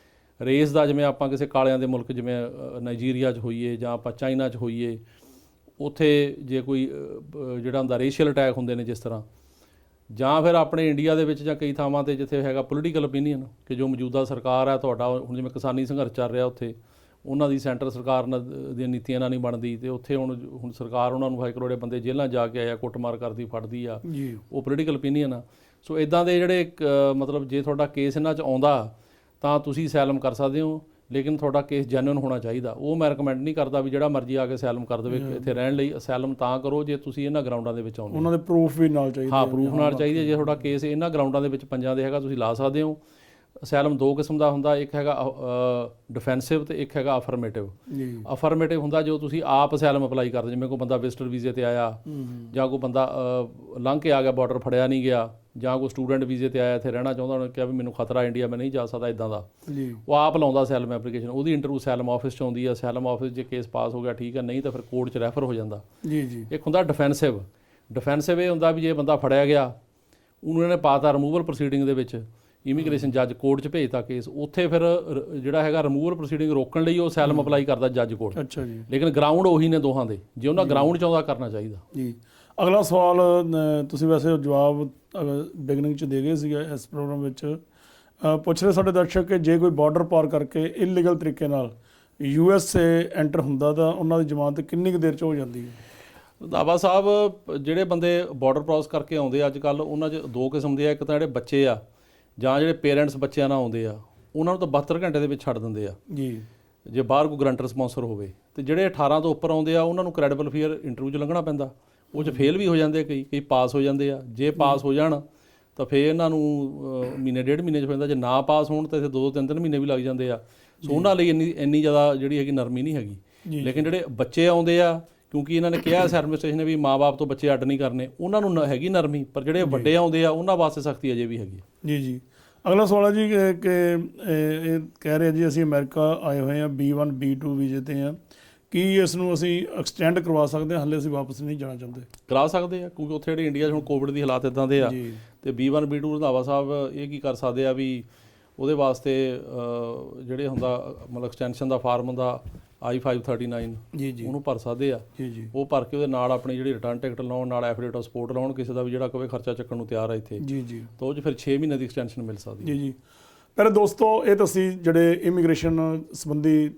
ਰੇਸ ਦਾ ਜਿਵੇਂ ਆਪਾਂ ਕਿਸੇ ਕਾਲਿਆਂ ਦੇ ਮੁਲਕ ਜਿਵੇਂ ਨਾਈਜੀਰੀਆ 'ਚ ਹੋਈਏ ਜਾਂ ਆਪਾਂ ਚਾਈਨਾ 'ਚ ਹੋਈਏ, ਉੱਥੇ ਜੇ ਕੋਈ ਜਿਹੜਾ ਹੁੰਦਾ ਰੇਸ਼ੀਅਲ ਅਟੈਕ ਹੁੰਦੇ ਨੇ ਜਿਸ ਤਰ੍ਹਾਂ, ਜਾਂ ਫਿਰ ਆਪਣੇ ਇੰਡੀਆ ਦੇ ਵਿੱਚ ਜਾਂ ਕਈ ਥਾਵਾਂ 'ਤੇ ਜਿੱਥੇ ਹੈਗਾ ਪੋਲੀਟੀਕਲ ਓਪੀਨੀਅਨ, ਕਿ ਜੋ ਮੌਜੂਦਾ ਸਰਕਾਰ ਹੈ ਤੁਹਾਡਾ, ਹੁਣ ਜਿਵੇਂ ਕਿਸਾਨੀ ਸੰਘਰਸ਼ ਚੱਲ ਰਿਹਾ ਉੱਥੇ, ਉਹਨਾਂ ਦੀ ਸੈਂਟਰ ਸਰਕਾਰ ਦੀਆਂ ਨੀਤੀਆਂ ਨਾਲ ਨਹੀਂ ਬਣਦੀ, ਤੇ ਉੱਥੇ ਹੁਣ ਸਰਕਾਰ ਉਹਨਾਂ ਨੂੰ 2 ਕਰੋੜ ਬੰਦੇ ਜੇਲ੍ਹਾਂ ਜਾ ਕੇ ਆਇਆ, ਕੁੱਟਮਾਰ ਕਰਦੀ, ਫੜਦੀ ਆ, ਉਹ ਪੋਲੀਟੀਕਲ ਓਪੀਨੀਅਨ ਆ। ਸੋ ਇੱਦਾਂ ਦੇ ਜਿਹੜੇ ਮਤਲਬ ਜੇ ਤੁਹਾਡਾ ਕੇਸ ਇਹਨਾਂ 'ਚ ਆਉਂਦਾ ਤਾਂ ਤੁਸੀਂ ਅਸਾਈਲਮ ਕਰ ਸਕਦੇ ਹੋ, ਲੇਕਿਨ ਤੁਹਾਡਾ ਕੇਸ ਜੈਨੂਇਨ ਹੋਣਾ ਚਾਹੀਦਾ। ਉਹ ਮੈਂ ਰਿਕਮੈਂਡ ਨਹੀਂ ਕਰਦਾ ਵੀ ਜਿਹੜਾ ਮਰਜ਼ੀ ਆ ਕੇ ਅਸਾਈਲਮ ਕਰ ਦੇਵੇ ਇੱਥੇ ਰਹਿਣ ਲਈ। ਅਸਾਈਲਮ ਤਾਂ ਕਰੋ ਜੇ ਤੁਸੀਂ ਇਹਨਾਂ ਗਰਾਊਂਡਾਂ ਦੇ ਵਿੱਚ ਆਉਂਦੇ, ਉਹਨਾਂ ਦੇ ਪ੍ਰੂਫ ਵੀ ਨਾਲ ਚਾਹੀਦੇ। ਹਾਂ, ਪ੍ਰੂਫ ਨਾਲ ਚਾਹੀਦੇ। ਜੇ ਤੁਹਾਡਾ ਕੇਸ ਇਹਨਾਂ ਗਰਾਊਂਡਾਂ ਦੇ ਵਿੱਚ 5 ਦੇ ਹੈਗਾ, ਤੁਸੀਂ ਲਾ ਸਕਦੇ ਹੋ। ਅਸੈਲਮ ਦੋ ਕਿਸਮ ਦਾ ਹੁੰਦਾ, ਇੱਕ ਹੈਗਾ ਡਿਫੈਂਸਿਵ ਤੇ ਇੱਕ ਹੈਗਾ ਅਫਰਮੇਟਿਵ। ਜੀ ਅਫਰਮੇਟਿਵ ਹੁੰਦਾ ਜੋ ਤੁਸੀਂ ਆਪ ਅਸੈਲਮ ਅਪਲਾਈ ਕਰਦੇ, ਜਿਵੇਂ ਕੋਈ ਬੰਦਾ ਵਿਜ਼ਟਰ ਵੀਜ਼ੇ ਤੇ ਆਇਆ ਜਾਂ ਕੋਈ ਬੰਦਾ ਲੰਘ ਕੇ ਆ ਗਿਆ, ਬਾਰਡਰ ਫੜਿਆ ਨਹੀਂ ਗਿਆ, ਜਾਂ ਕੋਈ ਸਟੂਡੈਂਟ ਵੀਜ਼ੇ ਤੇ ਆਇਆ ਇੱਥੇ ਰਹਿਣਾ ਚਾਹੁੰਦਾ, ਉਹਨੇ ਕਿਹਾ ਵੀ ਮੈਨੂੰ ਖਤਰਾ ਇੰਡੀਆ ਮੈਂ ਨਹੀਂ ਜਾ ਸਕਦਾ, ਇੱਦਾਂ ਦਾ ਜੀ ਉਹ ਆਪ ਲਾਉਂਦਾ ਅਸੈਲਮ ਐਪਲੀਕੇਸ਼ਨ। ਉਹਦੀ ਇੰਟਰਵਿਊ ਅਸੈਲਮ ਆਫਿਸ 'ਚ ਆਉਂਦੀ ਹੈ, ਅਸੈਲਮ ਆਫਿਸ ਜੇ ਕੇਸ ਪਾਸ ਹੋ ਗਿਆ ਠੀਕ ਹੈ, ਨਹੀਂ ਤਾਂ ਫਿਰ ਕੋਰਟ 'ਚ ਰੈਫਰ ਹੋ ਜਾਂਦਾ। ਜੀ ਜੀ ਇੱਕ ਹੁੰਦਾ ਡਿਫੈਂਸਿਵ। ਡਿਫੈਂਸਿਵ ਇਹ ਹੁੰਦਾ ਵੀ ਜੇ ਬੰਦਾ ਫੜਿਆ ਗਿਆ, ਉਹਨੂੰ ਇਹਨੇ ਪਾਤਾ ਰਿਮੂਵਲ ਪ੍ਰੋਸੀਡਿੰਗ ਦੇ ਵਿੱਚ, ਇਮੀਗ੍ਰੇਸ਼ਨ ਜੱਜ ਕੋਰਟ 'ਚ ਭੇਜਤਾ ਕੇਸ, ਉੱਥੇ ਫਿਰ ਜਿਹੜਾ ਹੈਗਾ ਰਿਮੂਵਲ ਪ੍ਰੋਸੀਡਿੰਗ ਰੋਕਣ ਲਈ ਉਹ ਅਸੈਲਮ ਅਪਲਾਈ ਕਰਦਾ ਜੱਜ ਕੋਲ। ਅੱਛਾ ਜੀ। ਲੇਕਿਨ ਗਰਾਊਂਡ ਉਹੀ ਨੇ ਦੋਹਾਂ ਦੇ, ਜੇ ਉਹਨਾਂ ਗਰਾਊਂਡ 'ਚ ਆਉਂਦਾ ਕਰਨਾ ਚਾਹੀਦਾ। ਜੀ ਅਗਲਾ ਸਵਾਲ ਤੁਸੀਂ ਵੈਸੇ ਜਵਾਬ ਬਿਗਨਿੰਗ 'ਚ ਦੇ ਗਏ ਸੀਗੇ ਇਸ ਪ੍ਰੋਗਰਾਮ ਵਿੱਚ। ਪੁੱਛ ਰਹੇ ਸਾਡੇ ਦਰਸ਼ਕ ਕਿ ਜੇ ਕੋਈ ਬਾਰਡਰ ਪਾਰ ਕਰਕੇ ਇਲੀਗਲ ਤਰੀਕੇ ਨਾਲ USA ਐਂਟਰ ਹੁੰਦਾ ਤਾਂ ਉਹਨਾਂ ਦੀ ਜ਼ਮਾਨਤ ਕਿੰਨੀ ਕੁ ਦੇਰ 'ਚ ਹੋ ਜਾਂਦੀ ਹੈ? ਰੰਧਾਵਾ ਸਾਹਿਬ, ਜਿਹੜੇ ਬੰਦੇ ਬਾਰਡਰ ਕ੍ਰਾਸ ਕਰਕੇ ਆਉਂਦੇ ਆ ਅੱਜ ਕੱਲ੍ਹ, ਉਹਨਾਂ 'ਚ ਦੋ ਕਿਸਮ ਦੇ ਆ। ਇੱਕ ਤਾਂ ਜਿਹੜੇ ਬੱਚੇ ਆ ਜਾਂ ਜਿਹੜੇ ਪੇਰੈਂਟਸ ਬੱਚਿਆਂ ਨਾਲ ਆਉਂਦੇ ਆ, ਉਹਨਾਂ ਨੂੰ ਤਾਂ 72 ਘੰਟੇ ਦੇ ਵਿੱਚ ਛੱਡ ਦਿੰਦੇ ਆ ਜੀ ਜੇ ਬਾਹਰ ਕੋਈ ਗਰੰਟਰ ਸਪਾਂਸਰ ਹੋਵੇ। ਤੇ ਜਿਹੜੇ 18 ਤੋਂ ਉੱਪਰ ਆਉਂਦੇ ਆ, ਉਹਨਾਂ ਨੂੰ ਕ੍ਰੈਡੀਬਲ ਫੀਅਰ ਇੰਟਰਵਿਊ 'ਚ ਲੰਘਣਾ ਪੈਂਦਾ। ਉਹ 'ਚ ਫੇਲ ਵੀ ਹੋ ਜਾਂਦੇ, ਕਈ ਪਾਸ ਹੋ ਜਾਂਦੇ ਆ। ਜੇ ਪਾਸ ਹੋ ਜਾਣ ਤਾਂ ਫਿਰ ਇਹਨਾਂ ਨੂੰ ਮਹੀਨੇ ਡੇਢ ਮਹੀਨੇ 'ਚ ਪੈਂਦਾ, ਜੇ ਨਾ ਪਾਸ ਹੋਣ ਤਾਂ ਇੱਥੇ 2-3 ਮਹੀਨੇ ਵੀ ਲੱਗ ਜਾਂਦੇ ਆ। ਸੋ ਉਹਨਾਂ ਲਈ ਇੰਨੀ ਜ਼ਿਆਦਾ ਜਿਹੜੀ ਹੈਗੀ ਨਰਮੀ ਨਹੀਂ ਹੈਗੀ। ਲੇਕਿਨ ਜਿਹੜੇ ਬੱਚੇ ਆਉਂਦੇ ਆ, ਕਿਉਂਕਿ ਇਹਨਾਂ ਨੇ ਕਿਹਾ ਐਡਮਿਨਿਸਟ੍ਰੇਸ਼ਨ ਨੇ ਵੀ ਮਾਂ-ਬਾਪ ਤੋਂ ਬੱਚੇ ਅੱਡ ਨਹੀਂ ਕਰਨੇ, ਉਹਨਾਂ ਨੂੰ ਹੈਗੀ ਨਰਮੀ। ਪਰ ਜਿਹੜੇ ਵੱਡੇ ਆਉਂਦੇ ਆ ਉਹਨਾਂ ਵਾਸਤੇ ਸਖਤੀ ਅਜੇ ਵੀ ਹੈਗੀ। ਜੀ ਜੀ ਅਗਲਾ ਸਵਾਲ ਹੈ ਜੀ ਕਿ ਇਹ ਕਹਿ ਰਹੇ ਜੀ ਅਸੀਂ ਅਮਰੀਕਾ ਆਏ ਹੋਏ ਹਾਂ, B1 B2 ਵੀਜ਼ੇ 'ਤੇ ਹਾਂ, ਕੀ ਇਸ ਨੂੰ ਅਸੀਂ ਐਕਸਟੈਂਡ ਕਰਵਾ ਸਕਦੇ ਹਾਂ? ਹਾਲੇ ਅਸੀਂ ਵਾਪਸ ਨਹੀਂ ਜਾਣਾ ਚਾਹੁੰਦੇ। ਕਰਾ ਸਕਦੇ ਆ, ਕਿਉਂਕਿ ਉੱਥੇ ਜਿਹੜੇ ਇੰਡੀਆ 'ਚ ਹੁਣ ਕੋਵਿਡ ਦੀ ਹਾਲਾਤ ਇਦਾਂ ਦੇ ਆ। ਤੇ B1 B2 ਰੰਧਾਵਾ ਸਾਹਿਬ ਇਹ ਕੀ ਕਰ ਸਕਦੇ ਆ ਵੀ ਉਹਦੇ ਵਾਸਤੇ ਜਿਹੜੇ ਹੁੰਦਾ ਮਤਲਬ ਐਕਸਟੈਂਸ਼ਨ ਦਾ ਫਾਰਮ ਹੁੰਦਾ I-539 ਜੀ ਜੀ ਉਹਨੂੰ ਭਰ ਸਕਦੇ ਆ। ਜੀ ਜੀ ਉਹ ਭਰ ਕੇ ਉਹਦੇ ਨਾਲ ਆਪਣੀ ਜਿਹੜੀ ਰਿਟਰਨ ਟਿਕਟ ਲਾਉਣ, ਨਾਲ ਐਫੀਡੇਵਿਟ ਆਫ ਸਪੋਰਟ ਲਾਉਣ, ਕਿਸੇ ਦਾ ਵੀ ਜਿਹੜਾ ਕੋਈ ਖਰਚਾ ਚੱਕਣ ਨੂੰ ਤਿਆਰ ਆ ਇੱਥੇ, ਜੀ ਜੀ ਤਾਂ ਉਹ 'ਚ ਫਿਰ 6 ਮਹੀਨੇ ਦੀ ਐਕਸਟੈਂਸ਼ਨ ਮਿਲ ਸਕਦੀ ਹੈ। ਜੀ ਜੀ ਪਰ ਦੋਸਤੋ, ਇਹ ਤਾਂ ਸੀ ਜਿਹੜੇ ਇਮੀਗ੍ਰੇਸ਼ਨ ਸੰਬੰਧੀ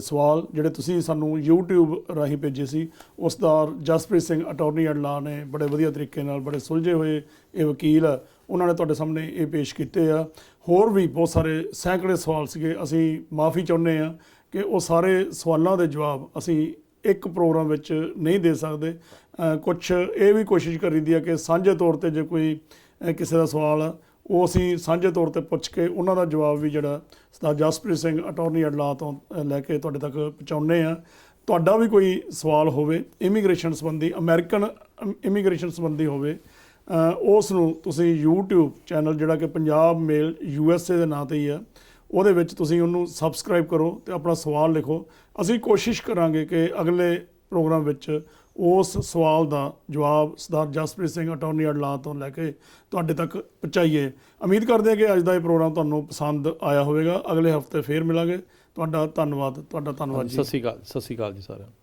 ਸਵਾਲ ਜਿਹੜੇ ਤੁਸੀਂ ਸਾਨੂੰ YouTube ਰਾਹੀਂ ਭੇਜੇ ਸੀ। ਉਸਦਾਰ Jaspreet Singh attorney at law ਨੇ ਬੜੇ ਵਧੀਆ ਤਰੀਕੇ ਨਾਲ, ਬੜੇ ਸੁਲਝੇ ਹੋਏ ਇਹ ਵਕੀਲ ਆ, ਉਹਨਾਂ ਨੇ ਤੁਹਾਡੇ ਸਾਹਮਣੇ ਇਹ ਪੇਸ਼ ਕੀਤੇ ਆ। ਹੋਰ ਵੀ ਬਹੁਤ ਸਾਰੇ ਸੈਂਕੜੇ ਸਵਾਲ ਸੀਗੇ। ਅਸੀਂ ਮਾਫੀ ਚਾਹੁੰਦੇ ਹਾਂ ਕਿ ਉਹ ਸਾਰੇ ਸਵਾਲਾਂ ਦੇ ਜਵਾਬ ਅਸੀਂ ਇੱਕ ਪ੍ਰੋਗਰਾਮ ਵਿੱਚ ਨਹੀਂ ਦੇ ਸਕਦੇ। ਕੁਛ ਇਹ ਵੀ ਕੋਸ਼ਿਸ਼ ਕਰੀਦੀ ਆ ਕਿ ਸਾਂਝੇ ਤੌਰ 'ਤੇ ਜੇ ਕੋਈ ਕਿਸੇ ਦਾ ਸਵਾਲ ਆ, ਉਹ ਅਸੀਂ ਸਾਂਝੇ ਤੌਰ 'ਤੇ ਪੁੱਛ ਕੇ ਉਹਨਾਂ ਦਾ ਜਵਾਬ ਵੀ ਜਿਹੜਾ Sardar Jaspreet Singh attorney at law ਤੋਂ ਲੈ ਕੇ ਤੁਹਾਡੇ ਤੱਕ ਪਹੁੰਚਾਉਂਦੇ ਆ। ਤੁਹਾਡਾ ਵੀ ਕੋਈ ਸਵਾਲ ਹੋਵੇ ਇਮੀਗ੍ਰੇਸ਼ਨ ਸੰਬੰਧੀ, ਅਮਰੀਕਨ ਇਮੀਗ੍ਰੇਸ਼ਨ ਸੰਬੰਧੀ ਹੋਵੇ, ਉਸ ਨੂੰ ਤੁਸੀਂ YouTube ਚੈਨਲ ਜਿਹੜਾ ਕਿ ਪੰਜਾਬ ਮੇਲ USA ਦੇ ਨਾਂ 'ਤੇ ਹੀ ਆ, ਉਹਦੇ ਵਿੱਚ ਤੁਸੀਂ ਉਹਨੂੰ ਸਬਸਕ੍ਰਾਈਬ ਕਰੋ ਅਤੇ ਆਪਣਾ ਸਵਾਲ ਲਿਖੋ। ਅਸੀਂ ਕੋਸ਼ਿਸ਼ ਕਰਾਂਗੇ ਕਿ ਅਗਲੇ ਪ੍ਰੋਗਰਾਮ ਵਿੱਚ ਉਸ ਸਵਾਲ ਦਾ ਜਵਾਬ Sardar Jaspreet Singh attorney at law ਤੋਂ ਲੈ ਕੇ ਤੁਹਾਡੇ ਤੱਕ ਪਹੁੰਚਾਈਏ। ਉਮੀਦ ਕਰਦੇ ਹਾਂ ਕਿ ਅੱਜ ਦਾ ਇਹ ਪ੍ਰੋਗਰਾਮ ਤੁਹਾਨੂੰ ਪਸੰਦ ਆਇਆ ਹੋਵੇਗਾ। ਅਗਲੇ ਹਫਤੇ ਫੇਰ ਮਿਲਾਂਗੇ। ਤੁਹਾਡਾ ਧੰਨਵਾਦ ਜੀ। ਸਤਿ ਸ਼੍ਰੀ ਅਕਾਲ ਜੀ ਸਾਰਿਆਂ ਨੂੰ।